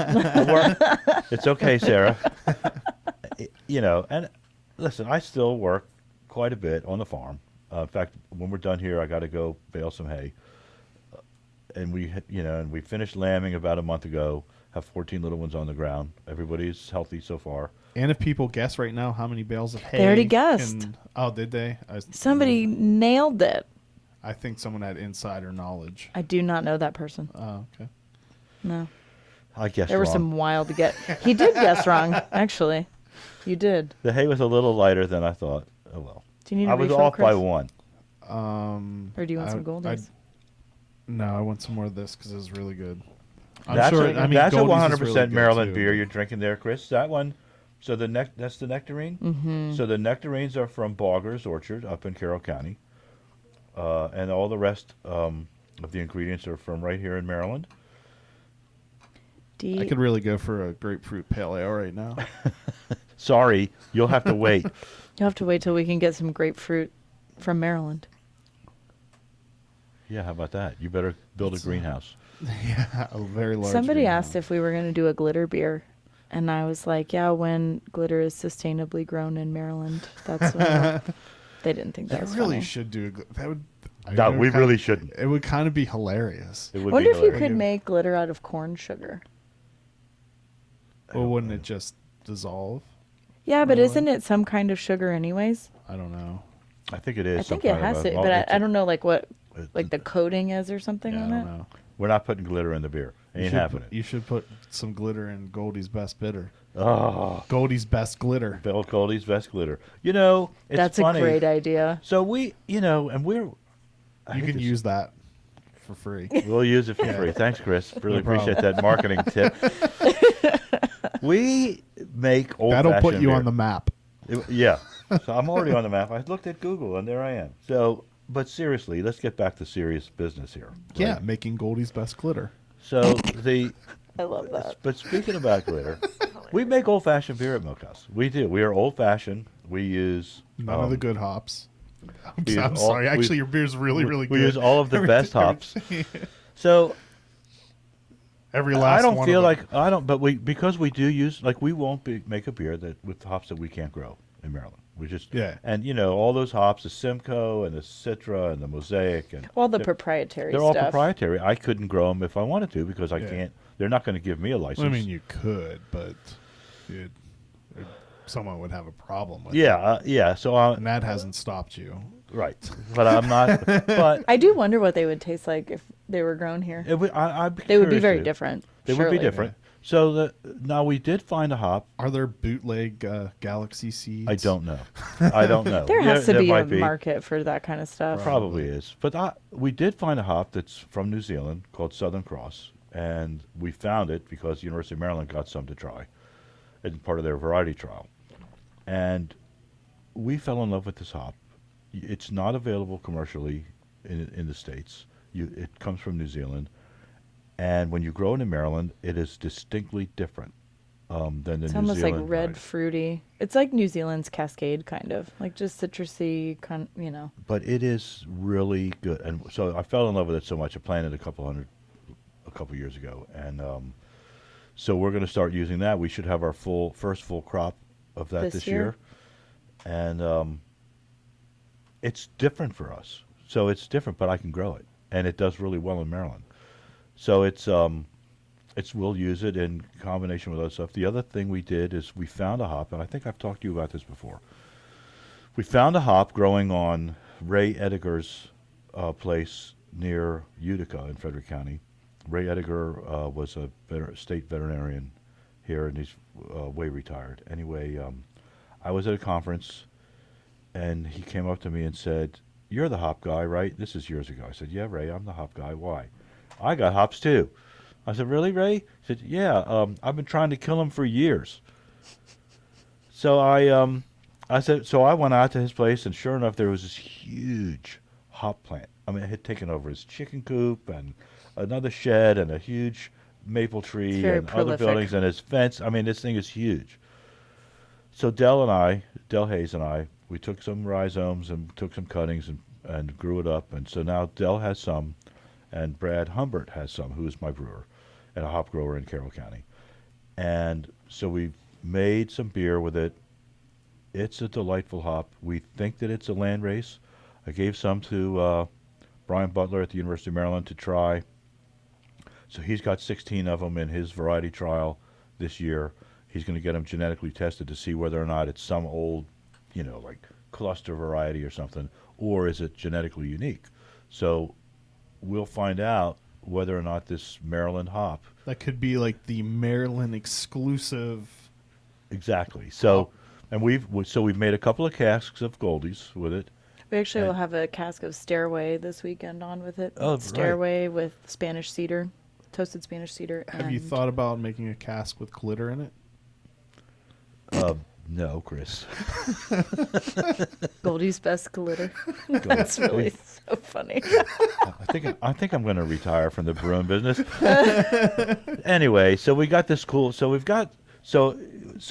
it's okay, Sarah. And listen, I still work quite a bit on the farm. In fact, when we're done here, I got to go bale some hay. And we finished lambing about a month ago. Have 14 little ones on the ground. Everybody's healthy so far. And if people guess right now how many bales of hay, They already guessed. Oh, did they? Somebody nailed it. I think someone had insider knowledge. I do not know that person. Oh, okay. No. I guess There were some wild guess. He did guess wrong, actually. You did. The hay was a little lighter than I thought. Oh well. Do you need a I was refill, off by Chris? one. Or do you want some goldies? No, I want some more of this because it's really good. That's a Goldie's is 100% really good, Maryland too. beer you're drinking there, Chris. That one. So that's the nectarine. Mm-hmm. So the nectarines are from Bogger's Orchard up in Carroll County, and all the rest of the ingredients are from right here in Maryland. I could really go for a grapefruit pale ale right now. Sorry, you'll have to wait. You'll have to wait till we can get some grapefruit from Maryland. Yeah, how about that? You better build a greenhouse. Yeah, a very large. Somebody greenhouse. asked if we were going to do a glitter beer. And I was like, yeah, when glitter is sustainably grown in Maryland. That's when they didn't think that That was really funny. should do. That would. No, we really shouldn't. It would kind of be hilarious. It I would wonder be if you hilarious. could make glitter out of corn sugar. Well, wouldn't it just dissolve? Yeah, but Really? isn't it some kind of sugar anyways? I don't know. I think it is. I think some it kind of has a- to, well, but it's I a- don't know what it's like a- the coating is or something Yeah, on I it. don't know. We're not putting glitter in the beer. Ain't happening. You should put some glitter in Goldie's Best Bitter. Oh, Goldie's Best Glitter. Bill Cody's best glitter. It's That's funny. a great idea. So and we're. I You hate can to use that for free. We'll use it for free. Thanks, Chris. Really No problem. appreciate that marketing tip. We make old-fashioned That'll put you beer. on the map. Yeah. So I'm already on the map. I looked at Google, and there I am. So, but seriously, let's get back to serious business here. Yeah, right? making Goldie's Best Glitter. So I love that. but speaking about glitter, we make old-fashioned beer at Milkhouse. We do. We are old-fashioned. We use None of the good hops. we use I'm all- sorry. we- Actually, your beer's really, really good. We use all of the best hops. So Every last I don't one feel of them. like I don't, but because we do use we won't make a beer that with hops that we can't grow in Maryland. We just and all those hops, the Simcoe and the Citra and the Mosaic and All the proprietary they're stuff. all proprietary. I couldn't grow them if I wanted to because I can't. They're not going to give me a license. Well, I mean, you could, but someone would have a problem with it. Yeah. So And that hasn't stopped you. right, but I'm not. But I do wonder what they would taste like if they were grown here. it would, I'd be They would be curious very to- different. They would be surely. different. So now we did find a hop. Are there bootleg Galaxy seeds? I don't know. I don't know. There has to there be a might market for that kind of stuff. Probably is. But we did find a hop that's from New Zealand called Southern Cross. And we found it because the University of Maryland got some to try as part of their variety trial. And we fell in love with this hop. It's not available commercially in the States. It comes from New Zealand. And when you grow it in Maryland, it is distinctly different than the It's New almost like Zealand red variety. fruity. It's like New Zealand's Cascade, kind of like just citrusy, But it is really good. And so I fell in love with it so much. I planted a couple years ago, and so we're going to start using that. We should have our first full crop of that this year. And it's different for us. So it's different, but I can grow it, and it does really well in Maryland. So it's we'll use it in combination with other stuff. The other thing we did is we found a hop, and I think I've talked to you about this before. We found a hop growing on Ray Ediger's place near Utica in Frederick County. Ray Ediger was a state veterinarian here, and he's way retired. Anyway, I was at a conference, and he came up to me and said, "You're the hop guy, right?" This is years ago. I said, "Yeah, Ray, I'm the hop guy. Why?" "I got hops too." I said, "Really, Ray?" He said, "Yeah, I've been trying to kill them for years." So I said, so I went out to his place, and sure enough, there was this huge hop plant. I mean, it had taken over his chicken coop and another shed and a huge maple tree very and prolific. other buildings and his fence. I mean, this thing is huge. So Del Hayes and I, we took some rhizomes and took some cuttings and grew it up. And so now Del has some, and Brad Humbert has some, who is my brewer and a hop grower in Carroll County. And so we made some beer with it. It's a delightful hop. We think that it's a land race. I gave some to Brian Butler at the University of Maryland to try. So he's got 16 of them in his variety trial this year. He's going to get them genetically tested to see whether or not it's some old, like cluster variety or something, or is it genetically unique. So we'll find out whether or not this Maryland hop. That could be like the Maryland exclusive. Exactly. So, and we've made a couple of casks of Goldies with it. We actually will have a cask of Stairway this weekend on with it. Oh, right. Stairway with Spanish cedar, toasted Spanish cedar. Have you thought about making a cask with glitter in it? No, Chris. Goldie's best glitter. That's really so funny. I think I'm going to retire from the brewing business. Anyway, so we got this cool. So we've got so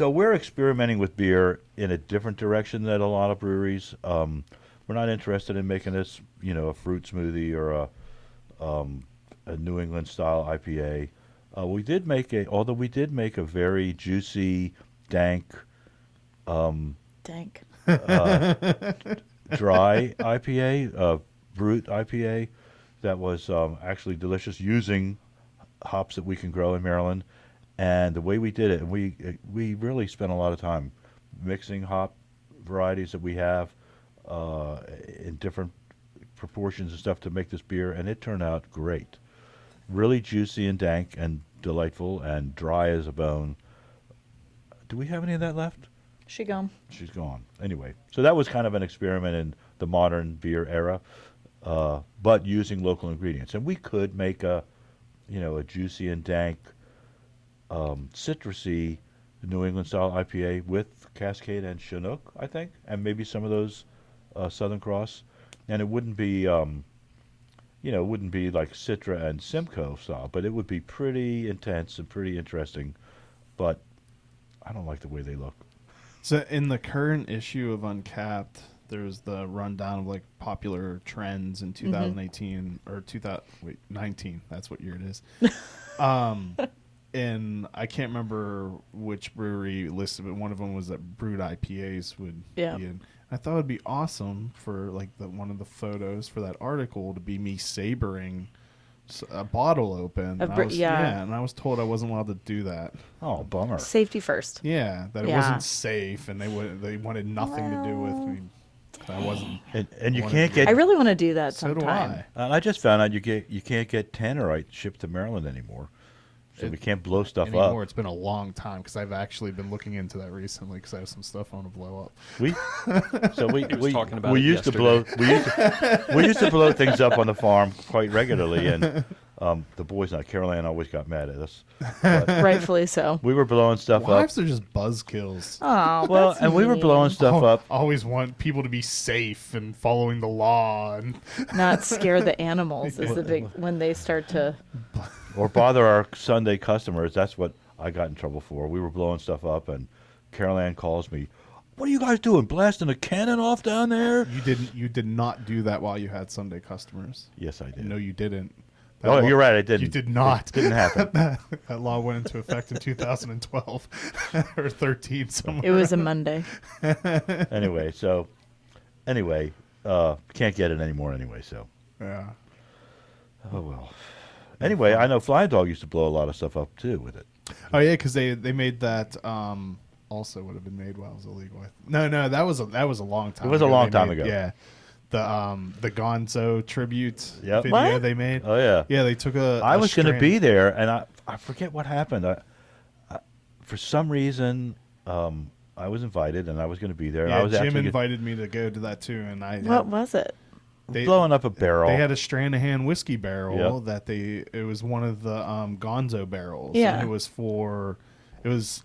we're experimenting with beer in a different direction than a lot of breweries. We're not interested in making this, a fruit smoothie or a New England style IPA. We did make a very juicy, dank, dry IPA, brut IPA that was actually delicious using hops that we can grow in Maryland. And the way we did it, and we really spent a lot of time mixing hop varieties that we have in different proportions and stuff to make this beer, and it turned out great. Really juicy and dank and delightful and dry as a bone. Do we have any of that left? She gone. She's gone. Anyway, so that was kind of an experiment in the modern beer era, but using local ingredients. And we could make a juicy and dank, citrusy New England style IPA with Cascade and Chinook, I think, and maybe some of those Southern Cross. And it wouldn't be, it wouldn't be like Citra and Simcoe style, but it would be pretty intense and pretty interesting. But I don't like the way they look. So in the current issue of Uncapped, there's the rundown of like popular trends in 2018 or 2019. That's what year it is. And I can't remember which brewery listed, but one of them was that brewed IPAs would be in. I thought it'd be awesome for like one of the photos for that article to be me savoring a bottle open. And I was told I wasn't allowed to do that. Oh, bummer. Safety first. Yeah, that it wasn't safe, and they wanted nothing to do with me. I wasn't. And you can't get. I really want to do that So sometime. do I. I just found out you can't get Tannerite shipped to Maryland anymore. So we can't blow stuff anymore. up. It's been a long time because I've actually been looking into that recently because I have some stuff I want to blow up. We was talking about we it used to yesterday. blow we used to blow things up on the farm quite regularly, and the boys, not Carol Ann, always got mad at us. But Rightfully so. we were blowing stuff Wives up. are just buzzkills. Oh, Well, that's and we were mean. blowing stuff up. Always want people to be safe and following the law. And Not scare the animals is the big when they start to. Or bother our Sunday customers. That's what I got in trouble for. We were blowing stuff up, and Carol Ann calls me, "What are you guys doing? Blasting a cannon off down there?" you did not do that while you had Sunday customers. Yes, I did. No, you didn't. Oh, you're right. I didn't. You did not. It didn't happen. That law went into effect in 2012 or 13 somewhere. It was a Monday. Anyway, can't get it anymore anyway. So, Yeah. oh well. Anyway, I know Flying Dog used to blow a lot of stuff up too with it. Oh yeah, because they made that also would have been made while it was illegal. No, that was a long time. It was a ago. long They time made- ago. Yeah, the Gonzo tribute Yep. video What? they made. Oh yeah. Yeah, they took a. I was going to strand- be there, and I forget what happened. I for some reason, I was invited, and I was going to be there. And Yeah, I was Jim actually invited me to go to that too, and I. What was it? They, blowing up a barrel. They had a Stranahan whiskey barrel Yep. that it was one of the Gonzo barrels. Yeah. And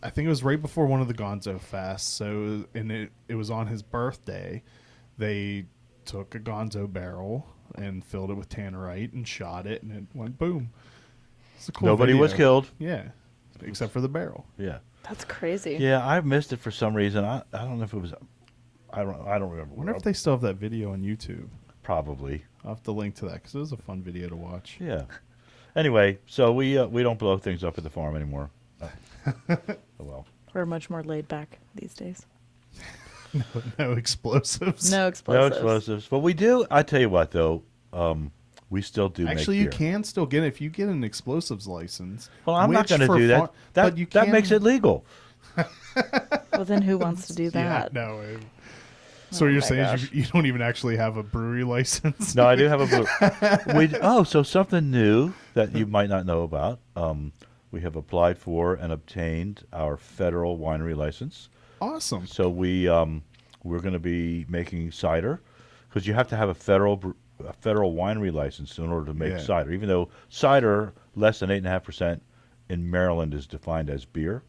I think it was right before one of the Gonzo fests. So, it was on his birthday. They took a Gonzo barrel and filled it with tannerite and shot it, and it went boom. It's a cool Nobody video. was killed. Yeah. Except for the barrel. Yeah. That's crazy. Yeah, I missed it for some reason. I don't know if it was. I don't remember. I wonder if they still have that video on YouTube. Probably. I'll have to link to that because it was a fun video to watch. Yeah. Anyway, so we don't blow things up at the farm anymore. Oh, well. We're much more laid back these days. No explosives. No No explosives. explosives. But we do. I tell you what, though, we still do Actually, make you beer. can still get it if you get an explosives license. Well, I'm not which going to for do that. far- but you That can- makes it legal. Well, then who wants to do that? Yeah, no. So what you're my saying is gosh. you don't even actually have a brewery license? No, I do have a blue. So something new that you might not know about. We have applied for and obtained our federal winery license. Awesome. So we're going to be making cider because you have to have a federal winery license in order to make Yeah. cider. Even though cider less than 8.5% in Maryland is defined as beer.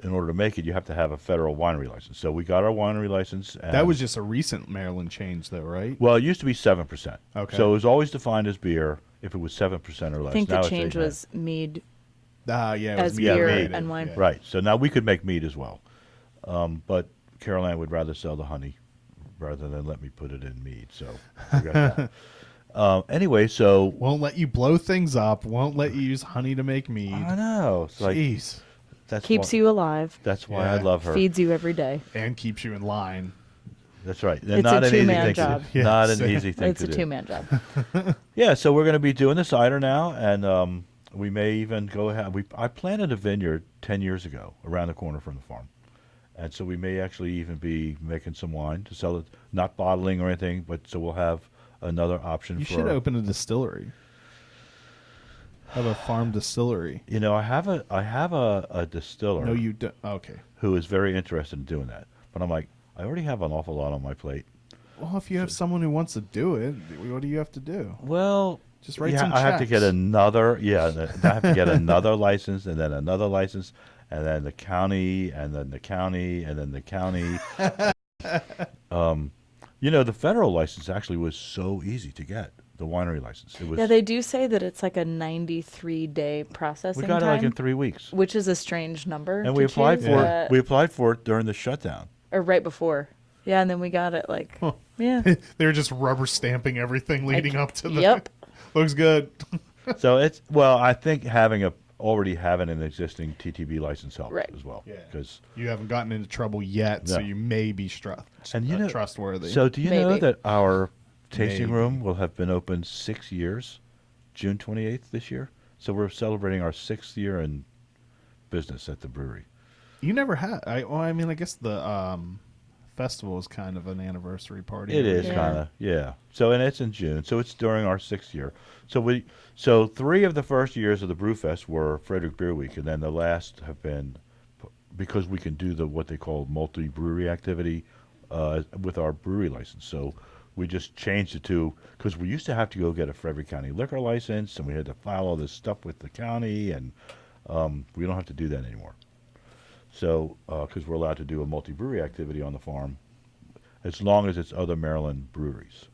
In order to make it, you have to have a federal winery license. So we got our winery license. And That was just a recent Maryland change, though, right? well, it used to be 7%. Okay. So it was always defined as beer if it was 7% or less. I think Now the it's change 8.5. was mead Yeah, it was as mead beer related, and wine. yeah. Right. So now we could make mead as well. But Carol Ann would rather sell the honey rather than let me put it in mead. So we got that. Anyway, so Won't let you blow things up. Won't let you use honey to make mead. I know. It's like Jeez. that's Keeps why, you alive, That's why I Yeah. love her. feeds you every day. And keeps you in line. That's right. And It's not a an easy two-man thing job. to do. Not an Yes. easy thing It's to a do. two-man job. Yeah, so we're going to be doing the cider now, and we may even go ahead. I planted a vineyard 10 years ago around the corner from the farm, and so we may actually even be making some wine to sell it, not bottling or anything, but so we'll have another option. You for should open a distillery. Have a farm distillery. You know, I have a distiller No, you don't. Okay. who is very interested in doing that, but I'm like, I already have an awful lot on my plate. Well, if you have someone who wants to do it, what do you have to do? Well, Just write yeah, some I have to get checks. another. Yeah, I have to get another license, and then another license, and then the county, and then the county, and then the county. You know, the federal license actually was so easy to get. The winery license. It was. Yeah, they do say that it's like a 93-day processing we got it time, like in 3 weeks, which is a strange number. and to we applied choose, for Yeah. it. We applied for it during the shutdown. or right before. Yeah, and then we got it like, yeah. They were just rubber stamping everything leading up to the. Yep. Looks good. So I think already having an existing TTB license helps Right. as well. Yeah. Because You haven't gotten into trouble yet, so No. you may be and you know, trustworthy. So do you know Maybe. that our tasting Maybe. room will have been open 6 years, June 28th this year? So we're celebrating our 6th year in business at the brewery. You never had. I guess the festival is kind of an anniversary party. It is Yeah. kind of, yeah. So, and it's in June, so it's during our 6th year. So 3 of the first years of the Brewfest were Frederick Beer Week, and then the last have been because we can do what they call multi-brewery activity with our brewery license. So we just changed it to, because we used to have to go get a Frederick County liquor license, and we had to file all this stuff with the county, and we don't have to do that anymore. So, because we're allowed to do a multi-brewery activity on the farm, as long as it's other Maryland breweries.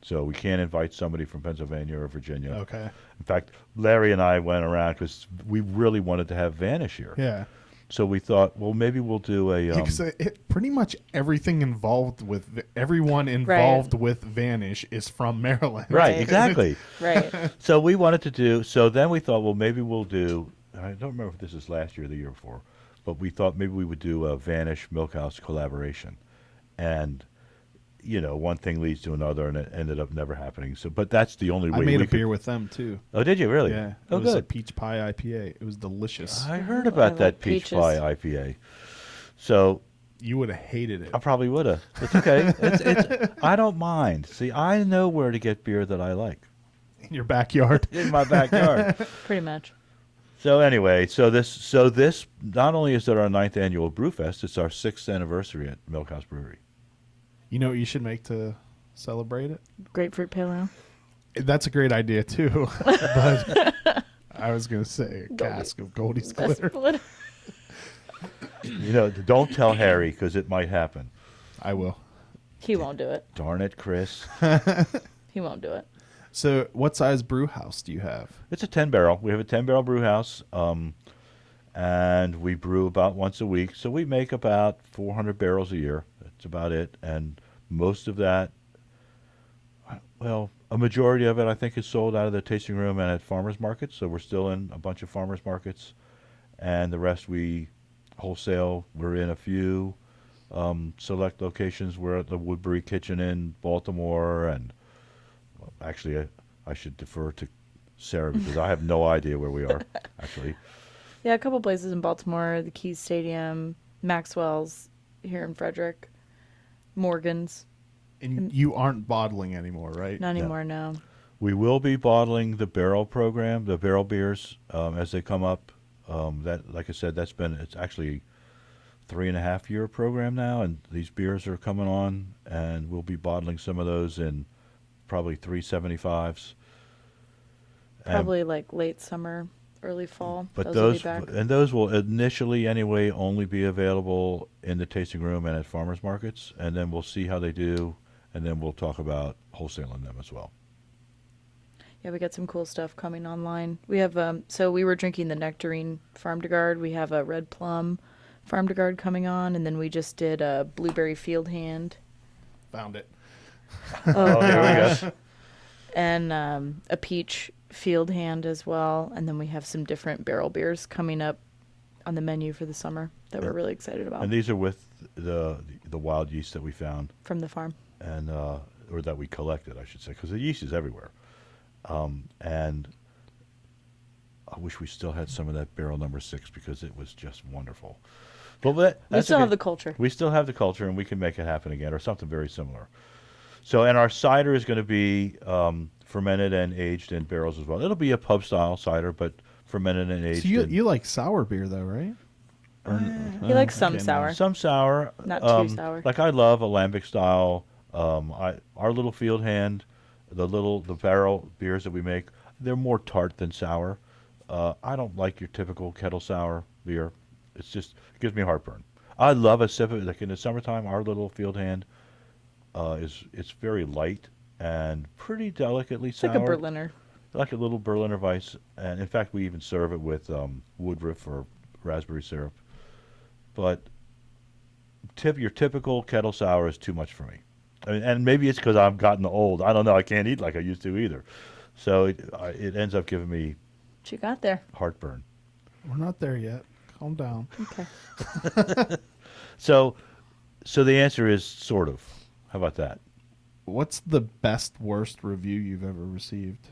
So we can't invite somebody from Pennsylvania or Virginia. Okay. In fact, Larry and I went around because we really wanted to have Vanish here. Yeah. So we thought, well, maybe we'll do a. Because pretty much everything involved with everyone involved with Vanish is from Maryland. Right, Right. exactly. Right. So we wanted to do. So then we thought, well, maybe we'll do. I don't remember if this is last year or the year before, but we thought maybe we would do a Vanish Milkhouse collaboration, and one thing leads to another, and it ended up never happening. So, but that's the only way I made we a beer with them too. Oh, did you really? Yeah. It Oh, was a good. peach pie IPA. It was delicious. I heard I about like that peach peaches. pie IPA. So You would have hated it. I probably would have. It's okay. I don't mind. See, I know where to get beer that I like In your backyard. in my backyard. Pretty much. So anyway, so this not only is it our 9th annual Brewfest, it's our 6th anniversary at Milkhouse Brewery. You know what you should make to celebrate it? Grapefruit pale ale. That's a great idea too. But I was going to say a cask of Goldie's That's Glitter. what- Don't tell Harry because it might happen. I will. He won't do it. Darn it, Chris. He won't do it. So, what size brew house do you have? It's a 10-barrel. We have a 10-barrel brew house, and we brew about once a week. So we make about 400 barrels a year. That's about it. And most of that, well, a majority of it, I think, is sold out of the tasting room and at farmers markets. So we're still in a bunch of farmers markets. And the rest we wholesale. We're in a few select locations. We're at the Woodbury Kitchen in Baltimore, and actually, I should defer to Sarah because I have no idea where we are, actually. Yeah, a couple places in Baltimore, the Keys Stadium, Maxwell's here in Frederick, Morgan's. And you aren't bottling anymore, right? Not anymore, no. We will be bottling the barrel program, the barrel beers, as they come up. That, like I said, it's actually 3.5-year program now, and these beers are coming on, and we'll be bottling some of those in probably 375s. Probably like late summer, early fall. But will be back. those will initially anyway only be available in the tasting room and at farmers markets, and then we'll see how they do, and then we'll talk about wholesaling them as well. Yeah, we got some cool stuff coming online. We have so we were drinking the Nectarine Farm to Guard. We have a Red Plum Farm to Guard coming on, and then we just did a Blueberry Field Hand. Found it. Oh, there we gosh. go. And a Peach Field Hand as well. And then we have some different barrel beers coming up on the menu for the summer that we're really excited about And these are with the wild yeast that we found, from the farm. and or that we collected, I should say, because the yeast is everywhere. And I wish we still had some of that barrel number 6 because it was just wonderful. But We that's still okay. have the culture. We still have the culture, and we can make it happen again, or something very similar. So, and our cider is going to be fermented and aged in barrels as well. It'll be a pub style cider, but fermented and aged. So you like sour beer though, right? He likes some okay, no. sour. Some sour, Not too sour. Like I love alembic style. Our little field hand, the barrel beers that we make, they're more tart than sour. I don't like your typical kettle sour beer. It gives me heartburn. I love a sip of it. Like in the summertime, our little field hand it's very light and pretty delicately It's sour. like a Berliner. Like a little Berliner Weiss. And in fact, we even serve it with Woodruff or raspberry syrup. But your typical kettle sour is too much for me. I mean, and maybe it's because I've gotten old. I don't know. I can't eat like I used to either. So it ends up giving me What you got there? heartburn. We're not there yet. Calm down. Okay. So the answer is sort of. How about that? What's the best, worst review you've ever received?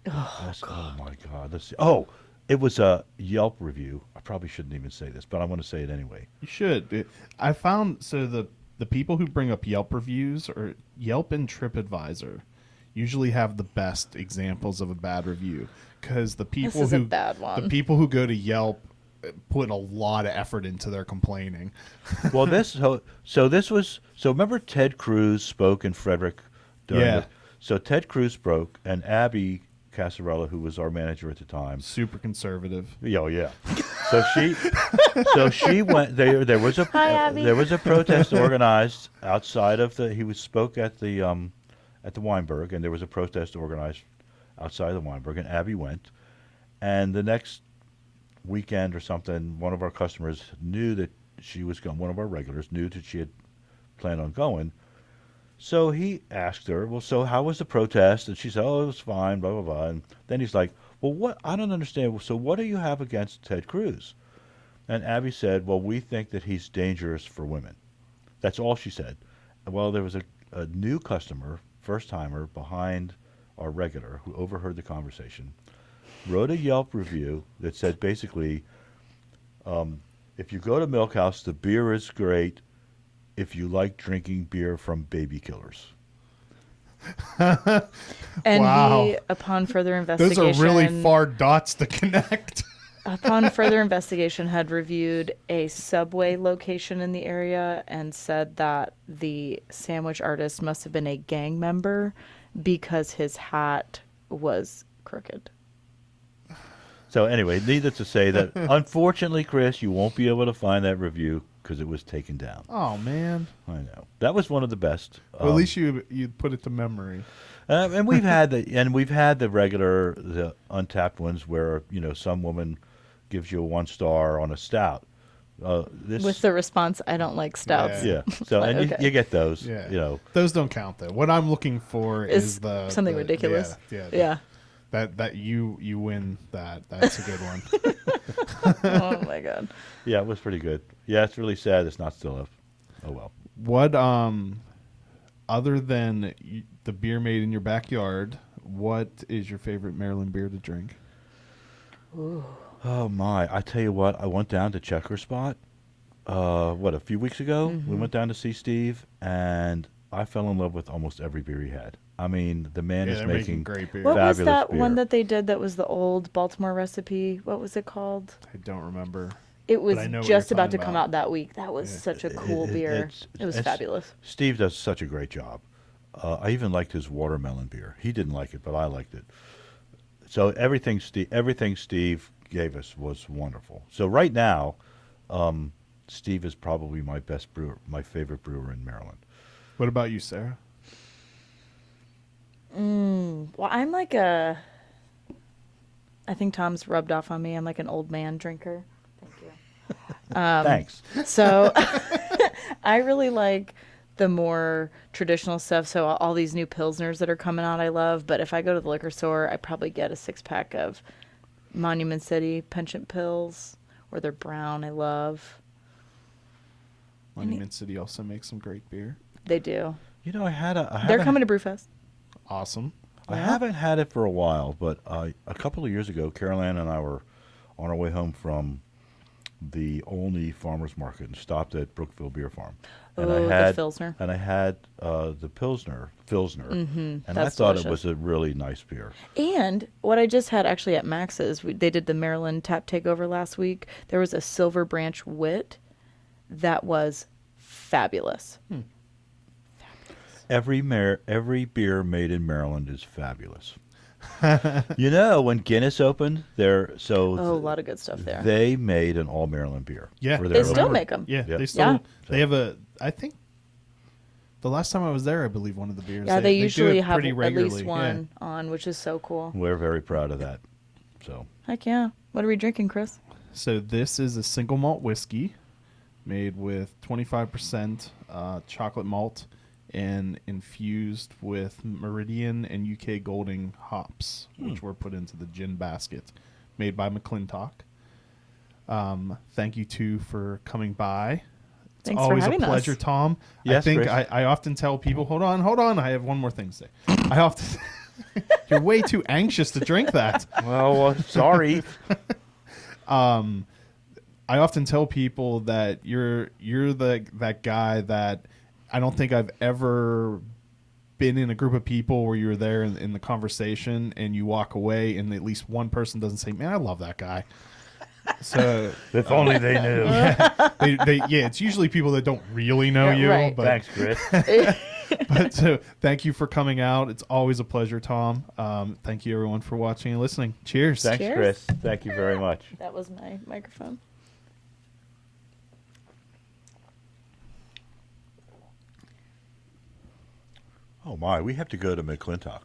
Oh my God. Let's see. Oh, it was a Yelp review. I probably shouldn't even say this, but I want to say it anyway. You should. I found the the people who bring up Yelp reviews or Yelp and TripAdvisor usually have the best examples of a bad review, because the people This is a bad one. the people who go to Yelp put a lot of effort into their complaining. Well, remember Ted Cruz spoke in Frederick during Yeah. so Ted Cruz spoke, and Abby Casarella, who was our manager at the time. Super conservative. Yeah. So she went there. There was a Hi, Abby. there was a protest organized outside of the. Spoke at the Weinberg, and there was a protest organized outside of the Weinberg, and Abby went. And the next weekend or something, one of our customers knew that she was going. One of our regulars knew that she had planned on going. So he asked her, well, so how was the protest? And she said, oh, it was fine, blah, blah, blah. And then he's like, well, what? I don't understand. So what do you have against Ted Cruz? And Abby said, well, we think that he's dangerous for women. That's all she said. Well, there was a new customer, first-timer, behind our regular who overheard the conversation, wrote a Yelp review that said basically, if you go to Milkhouse, the beer is great if you like drinking beer from baby killers. And Wow. he, upon further Those investigation, are really far dots to connect. upon further investigation, had reviewed a Subway location in the area and said that the sandwich artist must have been a gang member because his hat was crooked. So anyway, needless to say that, unfortunately, Chris, you won't be able to find that review because it was taken down. Oh, man. I know. That was one of the best. Well, at least you put it to memory. And we've had the regular, the untapped ones where, some woman gives you a 1-star on a stout. With the response, I don't like stouts. Yeah. So and Okay. you get those. Yeah. Those don't count, though. What I'm looking for is something ridiculous. Yeah. That you win that. That's a good one. Oh my god. Yeah, it was pretty good. Yeah, it's really sad it's not still up. Oh well. What other than the beer made in your backyard, what is your favorite Maryland beer to drink? Ooh. Oh my! I tell you what, I went down to Checker Spot. A few weeks ago, we went down to see Steve, and I fell in love with almost every beer he had. I mean, the man is they're making great beer. What was fabulous that beer. one that they did that was the old Baltimore recipe? What was it called? I don't remember. It was I know what just you're about to talking come about. out that week. That was such a cool beer. It was fabulous. Steve does such a great job. I even liked his watermelon beer. He didn't like it, but I liked it. So everything Steve gave us was wonderful. So right now, Steve is probably my best brewer, my favorite brewer in Maryland. What about you, Sarah? Well, I'm like I think Tom's rubbed off on me. I'm like an old man drinker. Thank you. Thanks. So I really like the more traditional stuff. So all these new Pilsners that are coming out, I love. But if I go to the liquor store, I probably get a 6-pack of Monument City Penchant Pills, or their brown. I love. Monument City also makes some great beer. They do. They're coming to Brewfest. Awesome. I haven't had it for a while, but a couple of years ago, Caroline and I were on our way home from the Olney Farmers Market and stopped at Brookville Beer Farm. And Oh, I had the Pilsner. And I had the Pilsner, and I that's thought delicious. it was a really nice beer. And what I just had actually at Max's, they did the Maryland Tap Takeover last week. There was a Silver Branch Wit that was fabulous. Every beer made in Maryland is fabulous. When Guinness opened, A lot of good stuff there. they made an all Maryland beer. Yeah. for They their still opening. make them. Yeah, Yeah. they still Yeah. they have I think the last time I was there, I believe one of the beers. Yeah, they do usually it have pretty at regularly. least one on, which is so cool. We're very proud of that. So Heck yeah. What are we drinking, Chris? So this is a single malt whiskey made with 25% chocolate malt and infused with Meridian and UK Golding hops, which were put into the gin basket, made by McClintock. Thank you, too, for coming by. It's Thanks for always a having us. pleasure, Tom. Yes, I think Chris. I often tell people, hold on, I have one more thing to say. I often... You're way too anxious to drink that. well, sorry. I often tell people that you're that guy that I don't think I've ever been in a group of people where you're there in the conversation and you walk away and at least one person doesn't say, "Man, I love that guy." So if only they knew. It's usually people that don't really know you. Right. But, Thanks, Chris. but so thank you for coming out. It's always a pleasure, Tom. Thank you everyone for watching and listening. Cheers. Thanks, Cheers. Chris. Thank you very much. That was my microphone. Oh my, we have to go to McClintock.